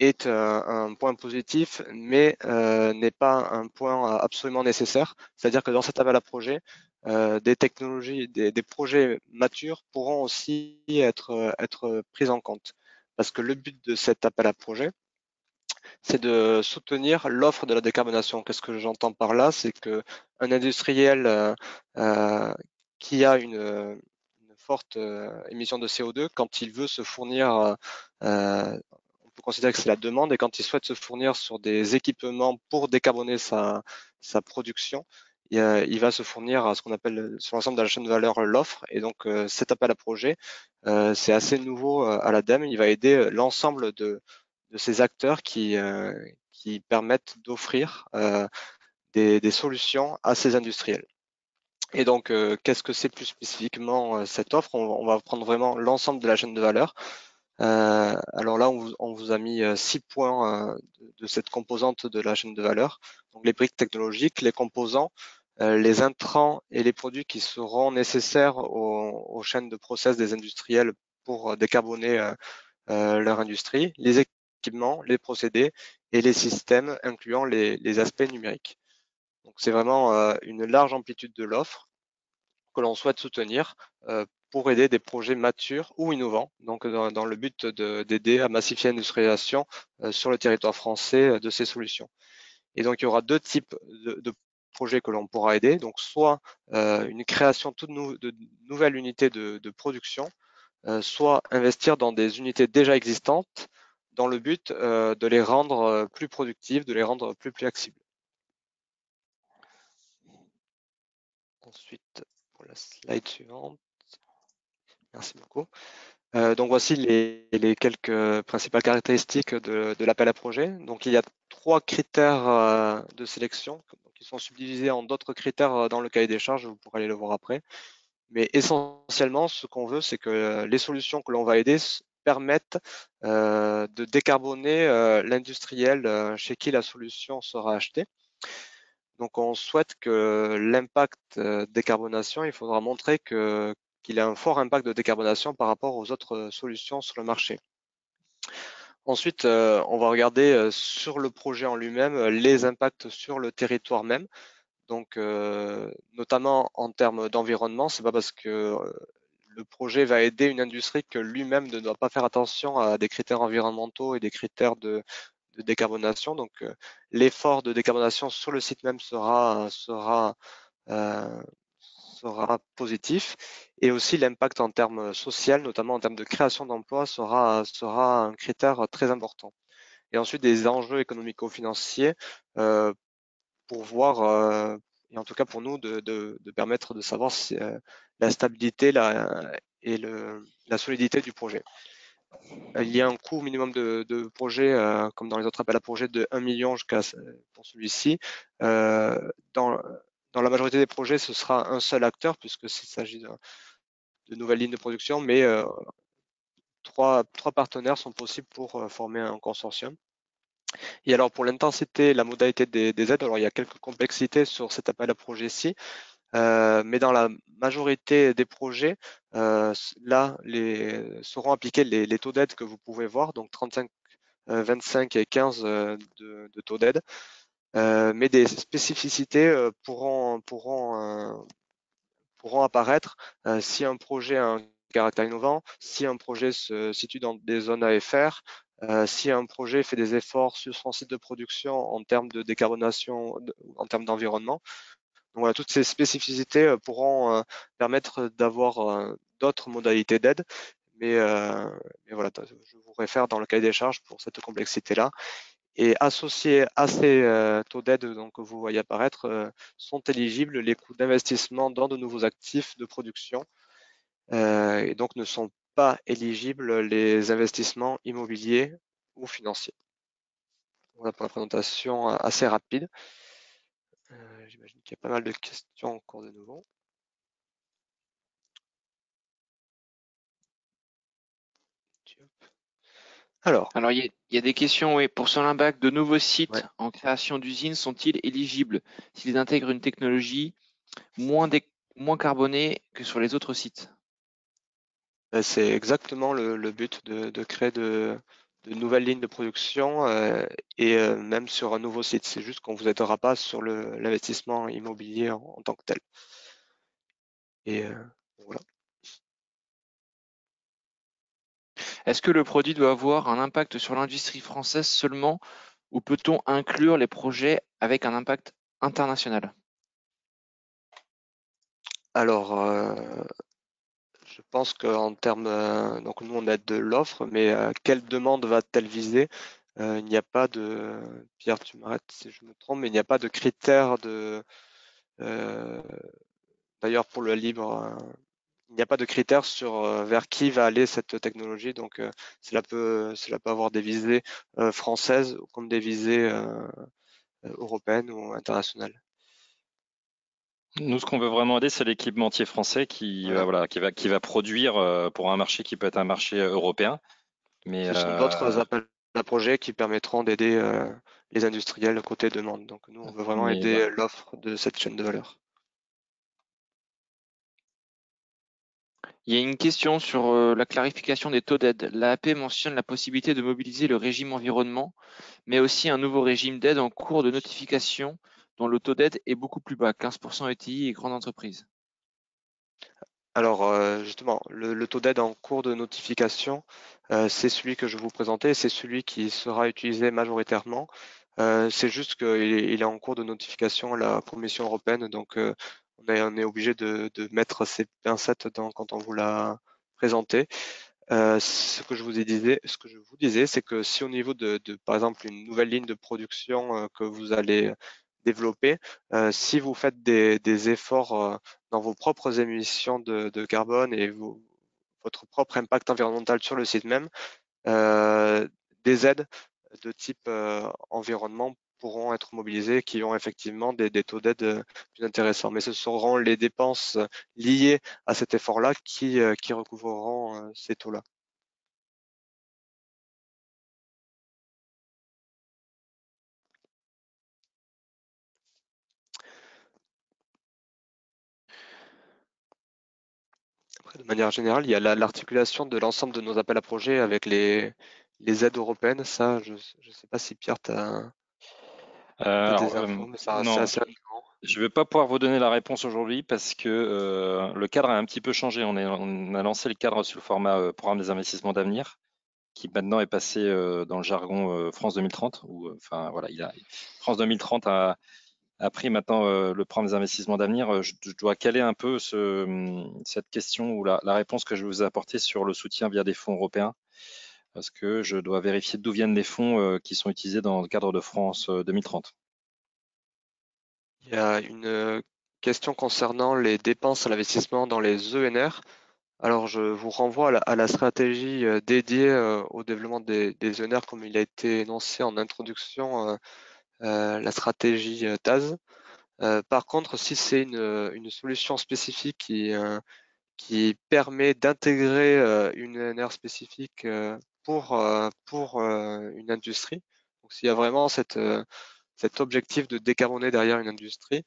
est un point positif, mais n'est pas un point absolument nécessaire. C'est-à-dire que dans cet appel à projet, des technologies, des projets matures pourront aussi être pris en compte. Parce que le but de cet appel à projet, c'est de soutenir l'offre de la décarbonation. Qu'est-ce que j'entends par là? C'est que un industriel qui a une forte émission de CO2, quand il veut se fournir, on peut considérer que c'est la demande, et quand il souhaite se fournir sur des équipements pour décarboner sa production, il va se fournir à ce qu'on appelle sur l'ensemble de la chaîne de valeur l'offre. Et donc cet appel à projet, c'est assez nouveau à l'ADEME. Il va aider l'ensemble de ces acteurs qui permettent d'offrir des solutions à ces industriels. Et donc, qu'est-ce que c'est plus spécifiquement cette offre? On va prendre vraiment l'ensemble de la chaîne de valeur. Alors là, on vous a mis 6 points de cette composante de la chaîne de valeur. Donc les briques technologiques, les composants, les intrants et les produits qui seront nécessaires aux chaînes de process des industriels pour décarboner leur industrie, les équipements, les procédés et les systèmes incluant les aspects numériques. Donc c'est vraiment une large amplitude de l'offre que l'on souhaite soutenir pour aider des projets matures ou innovants, donc dans le but d'aider à massifier l'industrialisation sur le territoire français de ces solutions. Et donc il y aura 2 types de projets que l'on pourra aider, donc soit une création de nouvelles unités de production, soit investir dans des unités déjà existantes dans le but de les rendre plus productives, de les rendre plus flexibles. Ensuite, pour la slide suivante. Merci beaucoup. Donc voici les quelques principales caractéristiques de l'appel à projet. Donc il y a 3 critères de sélection qui sont subdivisés en d'autres critères dans le cahier des charges, vous pourrez aller le voir après. Mais essentiellement, ce qu'on veut, c'est que les solutions que l'on va aider permettent de décarboner l'industriel chez qui la solution sera achetée. Donc on souhaite que l'impact décarbonation, il faudra montrer qu'il a un fort impact de décarbonation par rapport aux autres solutions sur le marché. Ensuite, on va regarder sur le projet en lui-même les impacts sur le territoire même. Donc, notamment en termes d'environnement, c'est pas parce que le projet va aider une industrie que lui-même ne doit pas faire attention à des critères environnementaux et des critères de décarbonation. Donc, l'effort de décarbonation sur le site même sera positif, et aussi l'impact en termes social, notamment en termes de création d'emplois, sera un critère très important. Et ensuite, des enjeux économico-financiers pour voir, et en tout cas pour nous, de permettre de savoir si, la stabilité et la solidité du projet. Il y a un coût minimum de projet, comme dans les autres appels à projets, de 1 million pour celui-ci. Dans la majorité des projets, ce sera un seul acteur, puisque s'il s'agit de nouvelles lignes de production, mais trois partenaires sont possibles pour former un consortium. Et alors pour l'intensité, la modalité des aides, alors il y a quelques complexités sur cet appel à projet-ci, mais dans la majorité des projets, là, seront appliqués les taux d'aide que vous pouvez voir, donc 35, 25 et 15 de taux d'aide, mais des spécificités pourront apparaître si un projet a un caractère innovant, si un projet se situe dans des zones AFR, si un projet fait des efforts sur son site de production en termes de décarbonation, en termes d'environnement. Donc voilà, toutes ces spécificités pourront permettre d'avoir d'autres modalités d'aide, mais voilà, je vous réfère dans le cahier des charges pour cette complexité-là. Et associés à ces taux d'aide que vous voyez apparaître, sont éligibles les coûts d'investissement dans de nouveaux actifs de production, et donc ne sont pas éligibles les investissements immobiliers ou financiers. Voilà pour la présentation assez rapide. J'imagine qu'il y a pas mal de questions encore de nouveau. Alors,
il y a des questions, oui. Pour Solinbac, de nouveaux sites
ouais.
en création d'usines sont-ils éligibles s'ils intègrent une technologie moins carbonée que sur les autres sites?
C'est exactement le but de créer de nouvelles lignes de production, et même sur un nouveau site. C'est juste qu'on ne vous aidera pas sur l'investissement immobilier en tant que tel. Et voilà.
Est-ce que le produit doit avoir un impact sur l'industrie française seulement, ou peut-on inclure les projets avec un impact international?
Alors, je pense qu'en termes, donc nous on a de l'offre, mais quelle demande va-t-elle viser? Il n'y a pas de, Pierre, tu m'arrêtes si je me trompe, mais il n'y a pas de critères d'ailleurs pour le libre, il n'y a pas de critères sur vers qui va aller cette technologie, donc cela peut avoir des visées françaises comme des visées européennes ou internationales.
Nous, ce qu'on veut vraiment aider, c'est l'équipementier français qui va produire pour un marché qui peut être un marché européen. Mais
Ce sont d'autres appels à projets qui permettront d'aider les industriels côté demande. Donc nous, on veut vraiment aider
voilà.
l'offre de cette chaîne de valeur.
Il y a une question sur la clarification des taux d'aide. L'AAP mentionne la possibilité de mobiliser le régime environnement, mais aussi un nouveau régime d'aide en cours de notification dont le taux d'aide est beaucoup plus bas, 15% ETI et grandes entreprises.
Alors justement, le taux d'aide en cours de notification, c'est celui que je vous présentais, c'est celui qui sera utilisé majoritairement. C'est juste qu'il est en cours de notification à la Commission européenne, donc on est obligé de mettre ces pincettes quand on vous l'a présenté. Ce que je vous disais, c'est que si au niveau de par exemple une nouvelle ligne de production que vous allez développer, si vous faites des efforts dans vos propres émissions de carbone et votre propre impact environnemental sur le site même, des aides de type environnement pourront être mobilisées, qui ont effectivement des taux d'aide plus intéressants. Mais ce seront les dépenses liées à cet effort-là qui recouvreront ces taux-là. Après, de manière générale, il y a l'articulation de l'ensemble de nos appels à projets avec les aides européennes. Ça, je ne sais pas si Pierre, tu as des infos, mais c'est
non,
assez récurrent.
je ne vais pas pouvoir vous donner la réponse aujourd'hui parce que le cadre a un petit peu changé. On a lancé le cadre sous le format programme des investissements d'avenir, qui maintenant est passé dans le jargon France 2030. Enfin voilà, France 2030 a pris maintenant le programme des investissements d'avenir. Je dois caler un peu cette question ou la réponse que je vous ai apportée sur le soutien via des fonds européens, parce que je dois vérifier d'où viennent les fonds qui sont utilisés dans le cadre de France 2030.
Il y a une question concernant les dépenses à l'investissement dans les ENR. Alors, je vous renvoie à la stratégie dédiée au développement des ENR, comme il a été énoncé en introduction, la stratégie TAS. Par contre, si c'est une solution spécifique qui permet d'intégrer une ENR spécifique pour une industrie, donc s'il y a vraiment cet objectif de décarboner derrière une industrie,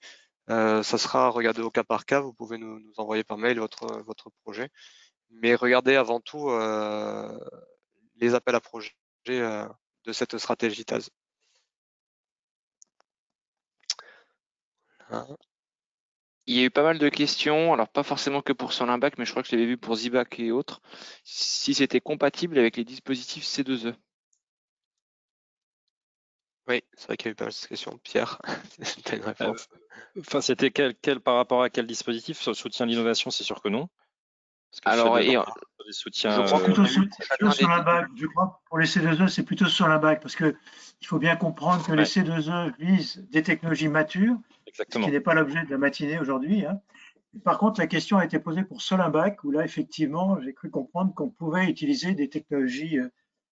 ça sera regardé au cas par cas. Vous pouvez nous envoyer par mail votre projet, mais regardez avant tout les appels à projets de cette stratégie TAS. Hein.
Il y a eu pas mal de questions, alors pas forcément que pour Solimbac, mais je crois que je l'avais vu pour Zibac et autres, si c'était compatible avec les dispositifs C2E.
Oui, c'est vrai qu'il y a eu pas mal de questions. Pierre, tu as une réponse.
Enfin, c'était par rapport à quel dispositif? Sur le soutien à l'innovation, c'est sûr que non. Parce que
Alors,
c'est
et,
des soutiens.
je crois qu'on
Plutôt
a eu
plutôt
chacun
sur la
des...
bague, je crois. Pour les C2E, c'est plutôt sur la bague parce que il faut bien comprendre que les
Ouais.
C2E visent des technologies matures, ce qui
Exactement.
n'est pas l'objet de la matinée aujourd'hui. Hein. Par contre, la question a été posée pour Solimbac, où là, effectivement, j'ai cru comprendre qu'on pouvait utiliser des technologies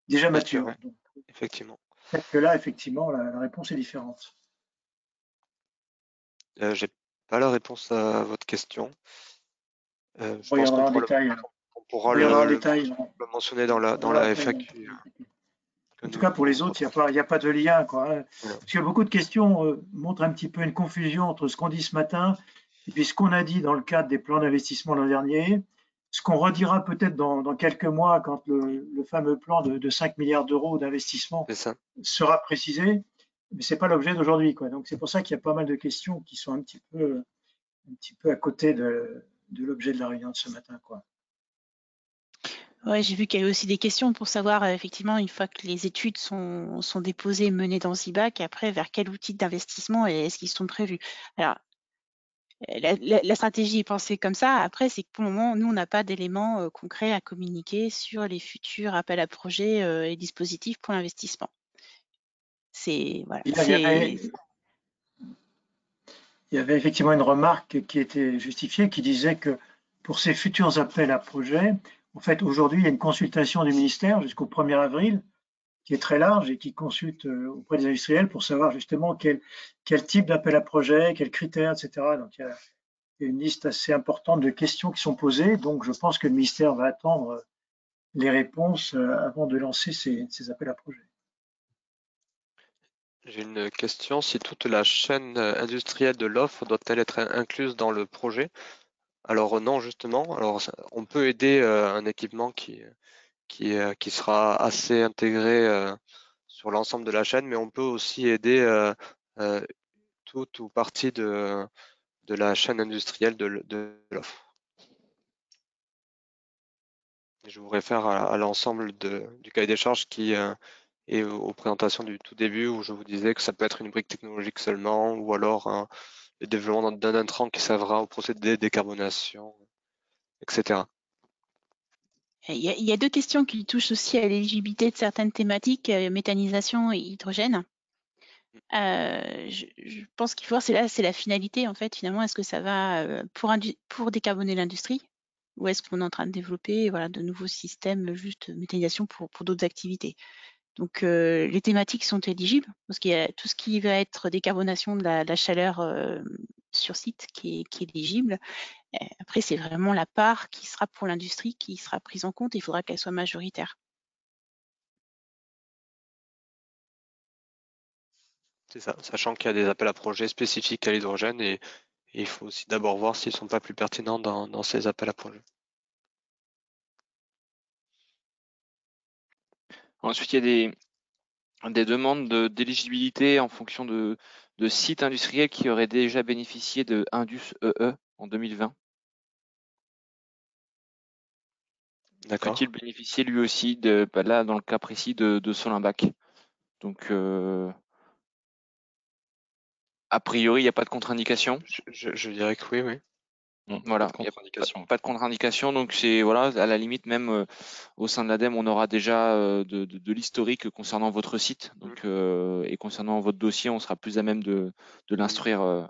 déjà matures.
Ouais,
Donc,
effectivement.
peut-être que là, effectivement, la réponse est différente.
J'ai pas la réponse à votre question. Je
On
pense
regardera en
qu'on
détail.
pourra
En
le
détail.
mentionner dans la FAQ.
En tout cas, pour les autres, il n'y a pas de lien. Quoi, hein.
Voilà.
Parce que beaucoup de questions montrent un petit peu une confusion entre ce qu'on dit ce matin et puis ce qu'on a dit dans le cadre des plans d'investissement l'an dernier, ce qu'on redira peut-être dans quelques mois quand le fameux plan de 5 milliards d'euros d'investissement sera précisé, mais ce n'est pas l'objet d'aujourd'hui. Donc c'est pour ça qu'il y a pas mal de questions qui sont un petit peu à côté de l'objet de la réunion de ce matin. Quoi.
Ouais, j'ai vu qu'il y avait aussi des questions pour savoir, effectivement, une fois que les études sont déposées, menées dans ZIBAC, après, vers quel outil d'investissement est-ce qu'ils sont prévus? Alors, la stratégie est pensée comme ça. Après, c'est que pour le moment, nous, on n'a pas d'éléments concrets à communiquer sur les futurs appels à projets et dispositifs pour l'investissement. Voilà,
Il y avait effectivement une remarque qui était justifiée, qui disait que pour ces futurs appels à projets, en fait, aujourd'hui, il y a une consultation du ministère jusqu'au 1er avril, qui est très large et qui consulte auprès des industriels pour savoir justement quel type d'appel à projet, quels critères, etc. Donc, il y a une liste assez importante de questions qui sont posées. Donc, je pense que le ministère va attendre les réponses avant de lancer ces appels à projets.
J'ai une question. Si toute la chaîne industrielle de l'offre doit-elle être incluse dans le projet? Alors non, justement. Alors, on peut aider un équipement qui sera assez intégré sur l'ensemble de la chaîne, mais on peut aussi aider toute ou partie de la chaîne industrielle de l'offre. Je vous réfère à l'ensemble du cahier des charges qui est aux présentations du tout début où je vous disais que ça peut être une brique technologique seulement ou alors le développement d'un intrant qui servira au procédé de décarbonation, etc.
Il y a deux questions qui touchent aussi à l'éligibilité de certaines thématiques, méthanisation et hydrogène. Je pense qu'il faut voir, c'est la finalité en fait. Finalement, est-ce que ça va pour décarboner l'industrie ou est-ce qu'on est en train de développer de nouveaux systèmes juste méthanisation pour d'autres activités? Donc les thématiques sont éligibles parce qu'il y a tout ce qui va être décarbonation de la chaleur sur site qui est éligible. Après, c'est vraiment la part qui sera pour l'industrie qui sera prise en compte et il faudra qu'elle soit majoritaire.
C'est ça, sachant qu'il y a des appels à projets spécifiques à l'hydrogène et il faut aussi d'abord voir s'ils ne sont pas plus pertinents dans ces appels à projets.
Ensuite, il y a des demandes d'éligibilité en fonction de sites industriels qui auraient déjà bénéficié de Indus EE en 2020.
D'accord.
Peut-il bénéficier lui aussi là, dans le cas précis de Solimbac? Donc, a priori, il n'y a pas de contre-indication.
Je dirais que oui, oui.
Voilà,
Pas de
il n'y a
contre-indication.
pas de contre-indication. Donc, c'est voilà, à la limite, même au sein de l'ADEME, on aura déjà de l'historique concernant votre site. Donc, et concernant votre dossier, on sera plus à même de l'instruire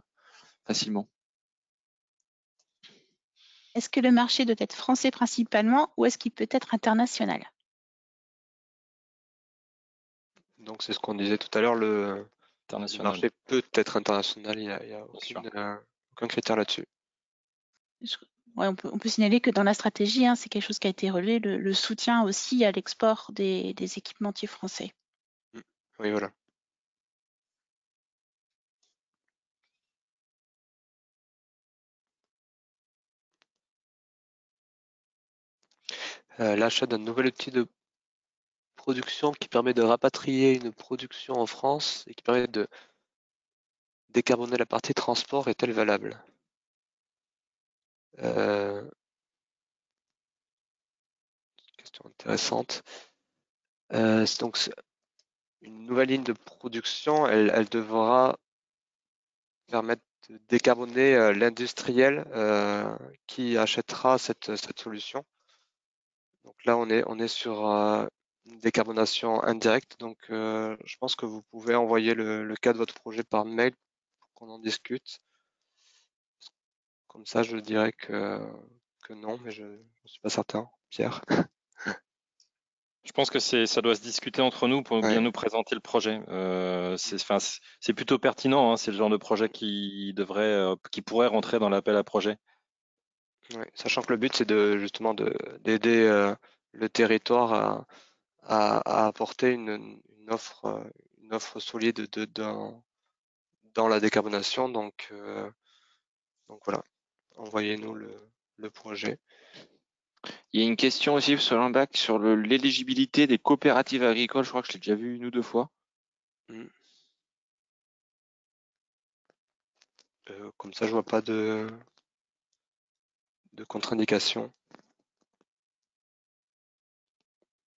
facilement.
Est-ce que le marché doit être français principalement ou est-ce qu'il peut être international?
Donc c'est ce qu'on disait tout à l'heure, le
International.
marché peut être international, il n'y a aucun critère là-dessus.
Ouais, on peut signaler que dans la stratégie, hein, c'est quelque chose qui a été relevé, le soutien aussi à l'export des équipementiers français.
Oui, voilà. L'achat d'un nouvel outil de production qui permet de rapatrier une production en France et qui permet de décarboner la partie transport est-elle valable? Question intéressante. Donc une nouvelle ligne de production, elle devra permettre de décarboner l'industriel qui achètera cette solution. Donc là, on est sur une décarbonation indirecte. Donc, je pense que vous pouvez envoyer le cas de votre projet par mail pour qu'on en discute. Comme ça, je dirais que non, mais je ne suis pas certain. Pierre?
Je pense que ça doit se discuter entre nous pour bien
Ouais.
nous présenter le projet. C'est plutôt pertinent, hein, c'est le genre de projet qui pourrait rentrer dans l'appel à projet.
Ouais. Sachant que le but, c'est justement d'aider le territoire à apporter une offre solide dans la décarbonation. Donc voilà, envoyez-nous le projet.
Il y a une question aussi sur l'IMBAC sur l'éligibilité des coopératives agricoles. Je crois que je l'ai déjà vu une ou deux fois.
Comme ça, je vois pas de contre-indication.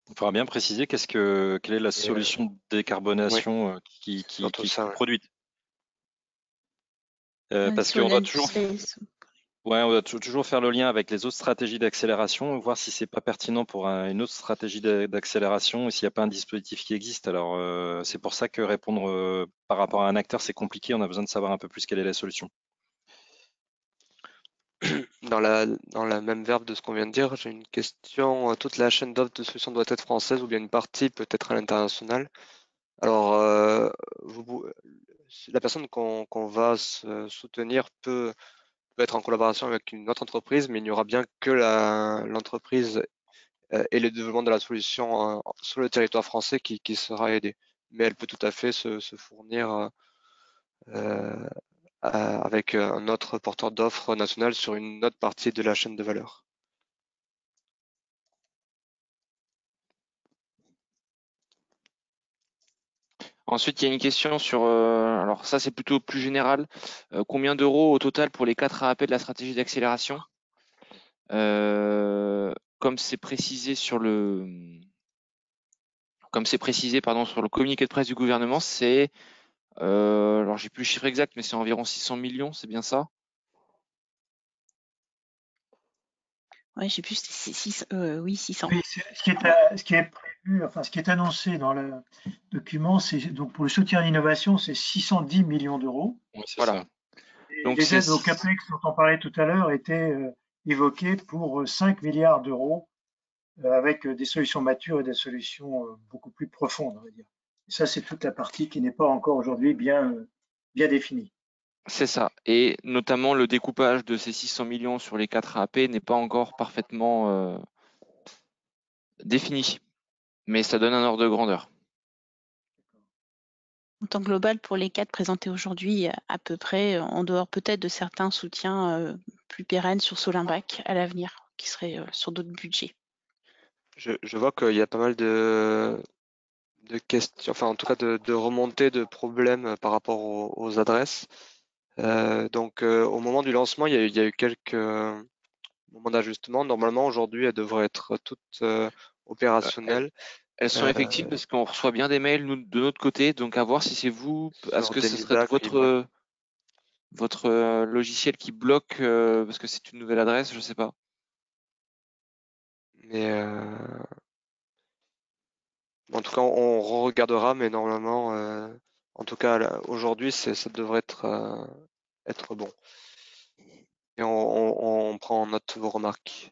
Il faudra bien préciser quelle est la solution de décarbonation qui
surtout
est
ça, ouais.
produite. Parce
Sur
qu'on doit toujours,
l'industrialisation.
on doit toujours faire le lien avec les autres stratégies d'accélération, voir si c'est pas pertinent pour une autre stratégie d'accélération et s'il n'y a pas un dispositif qui existe. Alors, c'est pour ça que répondre par rapport à un acteur, c'est compliqué. On a besoin de savoir un peu plus quelle est la solution.
Dans la même verbe de ce qu'on vient de dire, j'ai une question. Toute la chaîne d'offre de solutions doit être française ou bien une partie peut être à l'international? Alors, la personne qu'on va soutenir peut être en collaboration avec une autre entreprise, mais il n'y aura bien que l'entreprise et le développement de la solution sur le territoire français qui sera aidé. Mais elle peut tout à fait se fournir avec un autre porteur d'offres national sur une autre partie de la chaîne de valeur.
Ensuite, il y a une question sur, alors ça c'est plutôt plus général, combien d'euros au total pour les 4 AAP de la stratégie d'accélération? Comme c'est précisé sur sur le communiqué de presse du gouvernement, c'est, alors j'ai plus le chiffre exact, mais c'est environ 600 millions, c'est bien ça?
Ouais, je sais plus, c'est 600. Oui, 600.
Oui, ce qui est prévu, enfin, ce qui est annoncé dans le document, c'est donc pour le soutien à l'innovation, c'est 610 millions d'euros.
Oui, c'est
Voilà.
ça.
Et
Donc
les aides au CAPEX dont on parlait tout à l'heure étaient évoquées pour 5 milliards d'euros avec des solutions matures et des solutions beaucoup plus profondes, on va dire. Et ça, c'est toute la partie qui n'est pas encore aujourd'hui bien définie.
c'est ça. Et notamment le découpage de ces 600 millions sur les 4 AAP n'est pas encore parfaitement défini, mais ça donne un ordre de grandeur.
En temps global, pour les 4 présentés aujourd'hui, à peu près, en dehors peut-être de certains soutiens plus pérennes sur Solimbac à l'avenir, qui seraient sur d'autres budgets.
Je vois qu'il y a pas mal questions, enfin en tout cas de remontées de problèmes par rapport aux adresses. Donc au moment du lancement, il y a eu quelques moments d'ajustement. Normalement, aujourd'hui, elles devraient être toutes opérationnelles.
Elles sont effectives parce qu'on reçoit bien des mails nous, de notre côté, donc à voir si c'est vous, est-ce que ce serait votre logiciel qui bloque parce que c'est une nouvelle adresse, je sais pas.
Mais en tout cas, on regardera, mais normalement, en tout cas aujourd'hui, ça devrait être bon. Et on prend en note vos remarques.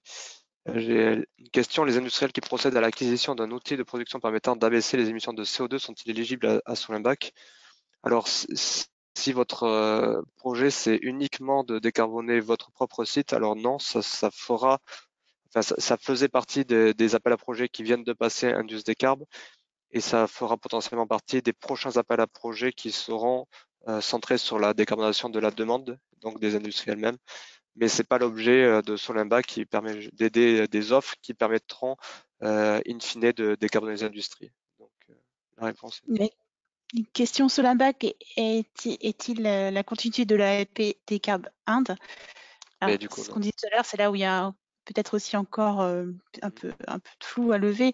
J'ai une question. Les industriels qui procèdent à l'acquisition d'un outil de production permettant d'abaisser les émissions de CO2 sont-ils éligibles à Solinbac? Alors, si votre projet, c'est uniquement de décarboner votre propre site, alors non, ça faisait partie des appels à projets qui viennent de passer Indus Décarb, et ça fera potentiellement partie des prochains appels à projets qui seront centrés sur la décarbonation de la demande, donc des industriels même. Mais c'est pas l'objet de Solimba qui permet d'aider des offres qui permettront in fine de décarboner les industries. Donc la réponse est...
Mais une question Solimbac est-il la continuité de la Décarb Inde?
Mais du coup,
Ce
non.
qu'on disait tout à l'heure, c'est là où il y a peut-être aussi encore un peu de flou à lever.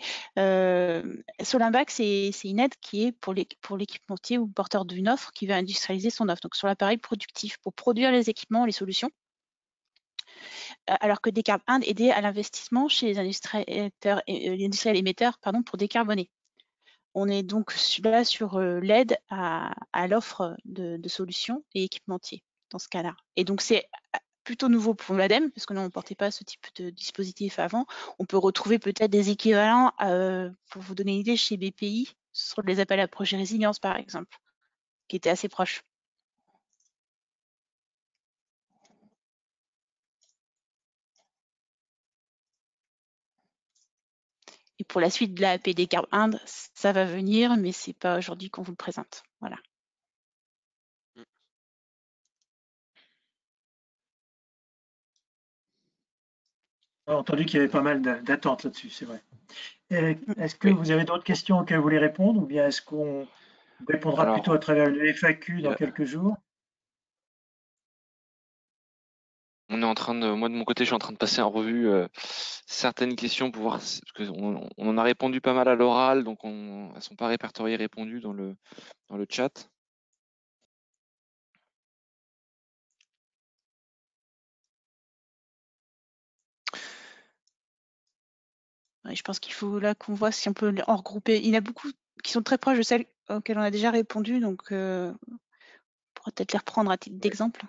Solimbac, c'est une aide qui est pour l'équipementier ou porteur d'une offre qui va industrialiser son offre, donc sur l'appareil productif pour produire les équipements, les solutions. Alors que Décarb Inde aidait à l'investissement chez les industriels émetteurs pour décarboner. On est donc là sur l'aide à l'offre de solutions et équipementiers dans ce cas-là. Et donc c'est plutôt nouveau pour l'ADEME, parce que nous, on ne portait pas ce type de dispositif avant. On peut retrouver peut-être des équivalents, pour vous donner une idée, chez BPI, sur les appels à projets résilience, par exemple, qui étaient assez proches. Et pour la suite de la APD Carb Inde, ça va venir, mais c'est pas aujourd'hui qu'on vous le présente. Voilà.
On a entendu qu'il y avait pas mal d'attentes là-dessus, c'est vrai. Est-ce que
Oui.
vous avez d'autres questions auxquelles vous voulez répondre, ou bien est-ce qu'on répondra
Alors,
plutôt à travers le FAQ dans quelques jours?
on est en train de, moi de mon côté, je suis en train de passer en revue certaines questions pour voir, parce qu'on on en a répondu pas mal à l'oral, donc elles sont pas répertoriées, répondues dans le chat.
Ouais, je pense qu'il faut là qu'on voit si on peut en regrouper. Il y en a beaucoup qui sont très proches de celles auxquelles on a déjà répondu, donc on pourra peut-être les reprendre à titre d'exemple.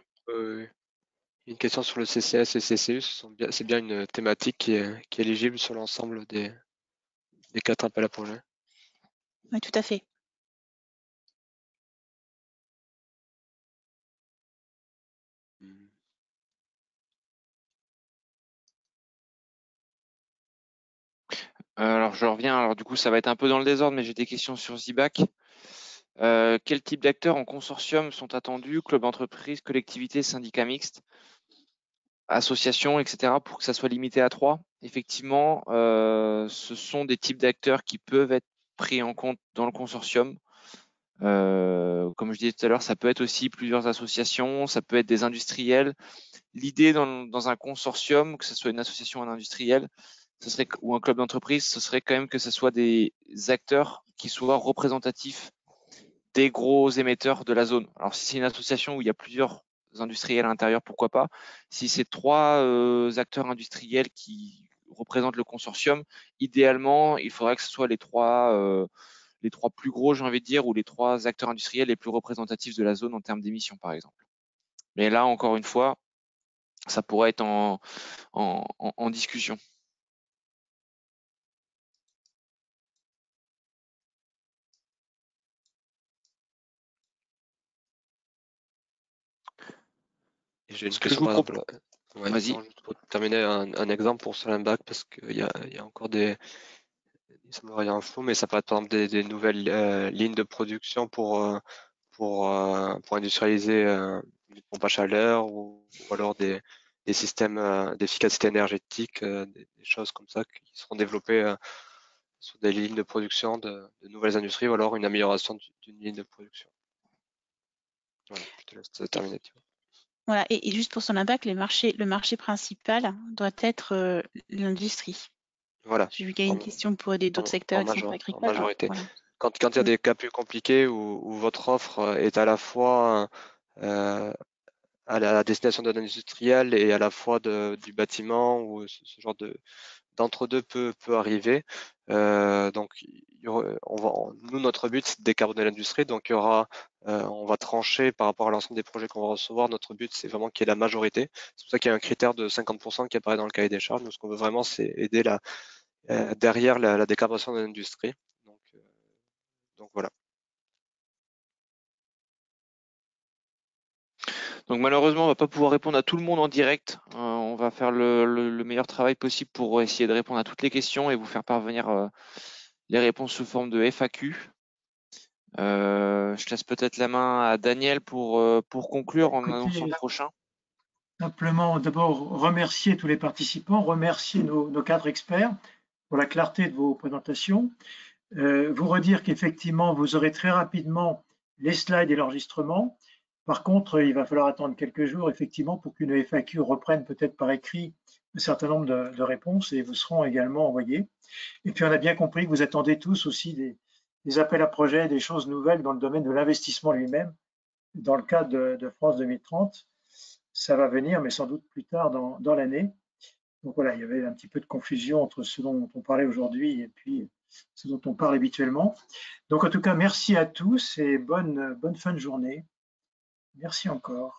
Une question sur le CCS et CCU, c'est bien une thématique qui est éligible sur l'ensemble des 4 appels à projets.
Oui, tout à fait.
Alors je reviens, alors du coup ça va être un peu dans le désordre, mais j'ai des questions sur Zibac. Quel type d'acteurs en consortium sont attendus? Club entreprise, collectivité, syndicat mixte, association, etc. pour que ça soit limité à 3? Effectivement, ce sont des types d'acteurs qui peuvent être pris en compte dans le consortium. Comme je disais tout à l'heure, ça peut être aussi plusieurs associations, ça peut être des industriels. L'idée dans un consortium, que ce soit une association ou un industriel, ce serait, ou un club d'entreprise, ce serait quand même que ce soit des acteurs qui soient représentatifs des gros émetteurs de la zone. Alors si c'est une association où il y a plusieurs industriels à l'intérieur, pourquoi pas. Si c'est 3 acteurs industriels qui représentent le consortium, idéalement, il faudrait que ce soit les trois plus gros, j'ai envie de dire, ou les 3 acteurs industriels les plus représentatifs de la zone en termes d'émissions, par exemple. Mais là, encore une fois, ça pourrait être en discussion.
J'ai une
Ce que je
question
vous
par exemple. Ouais,
Vas-y.
non, juste pour terminer un exemple pour Solimbac, parce qu'il y a encore ça me revient un flou, mais ça peut être par exemple des nouvelles lignes de production pour industrialiser une pompe à chaleur ou alors des systèmes d'efficacité énergétique, des choses comme ça qui seront développées sur des lignes de production de nouvelles industries ou alors une amélioration d'une ligne de production. Voilà, je te laisse terminer.
Voilà, et juste pour son impact, le marché principal doit être l'industrie.
Voilà.
J'ai vu qu'il y a une question pour d'autres secteurs qui sont pas agricoles.
En majorité.
Voilà.
Quand il y a des cas plus compliqués où votre offre est à la fois à la destination d'un industriel et à la fois du bâtiment, ou ce genre d'entre-deux peut arriver. Donc, nous, notre but, c'est de décarboner l'industrie. Donc, on va trancher par rapport à l'ensemble des projets qu'on va recevoir. Notre but, c'est vraiment qu'il y ait la majorité. C'est pour ça qu'il y a un critère de 50% qui apparaît dans le cahier des charges. Nous, ce qu'on veut vraiment, c'est aider derrière la décarbonation de l'industrie. Donc voilà.
Donc malheureusement, on va pas pouvoir répondre à tout le monde en direct. On va faire le meilleur travail possible pour essayer de répondre à toutes les questions et vous faire parvenir les réponses sous forme de FAQ. Je laisse peut-être la main à Daniel pour conclure en annonçant le prochain.
Simplement, d'abord, remercier tous les participants, remercier nos 4 experts pour la clarté de vos présentations. Vous redire qu'effectivement, vous aurez très rapidement les slides et l'enregistrement. Par contre, il va falloir attendre quelques jours, effectivement, pour qu'une FAQ reprenne peut-être par écrit un certain nombre de réponses et vous seront également envoyées. Et puis, on a bien compris que vous attendez tous aussi des appels à projets, des choses nouvelles dans le domaine de l'investissement lui-même. Dans le cadre de France 2030, ça va venir, mais sans doute plus tard dans l'année. Donc voilà, il y avait un petit peu de confusion entre ce dont on parlait aujourd'hui et puis ce dont on parle habituellement. Donc en tout cas, merci à tous et bonne fin de journée. Merci encore.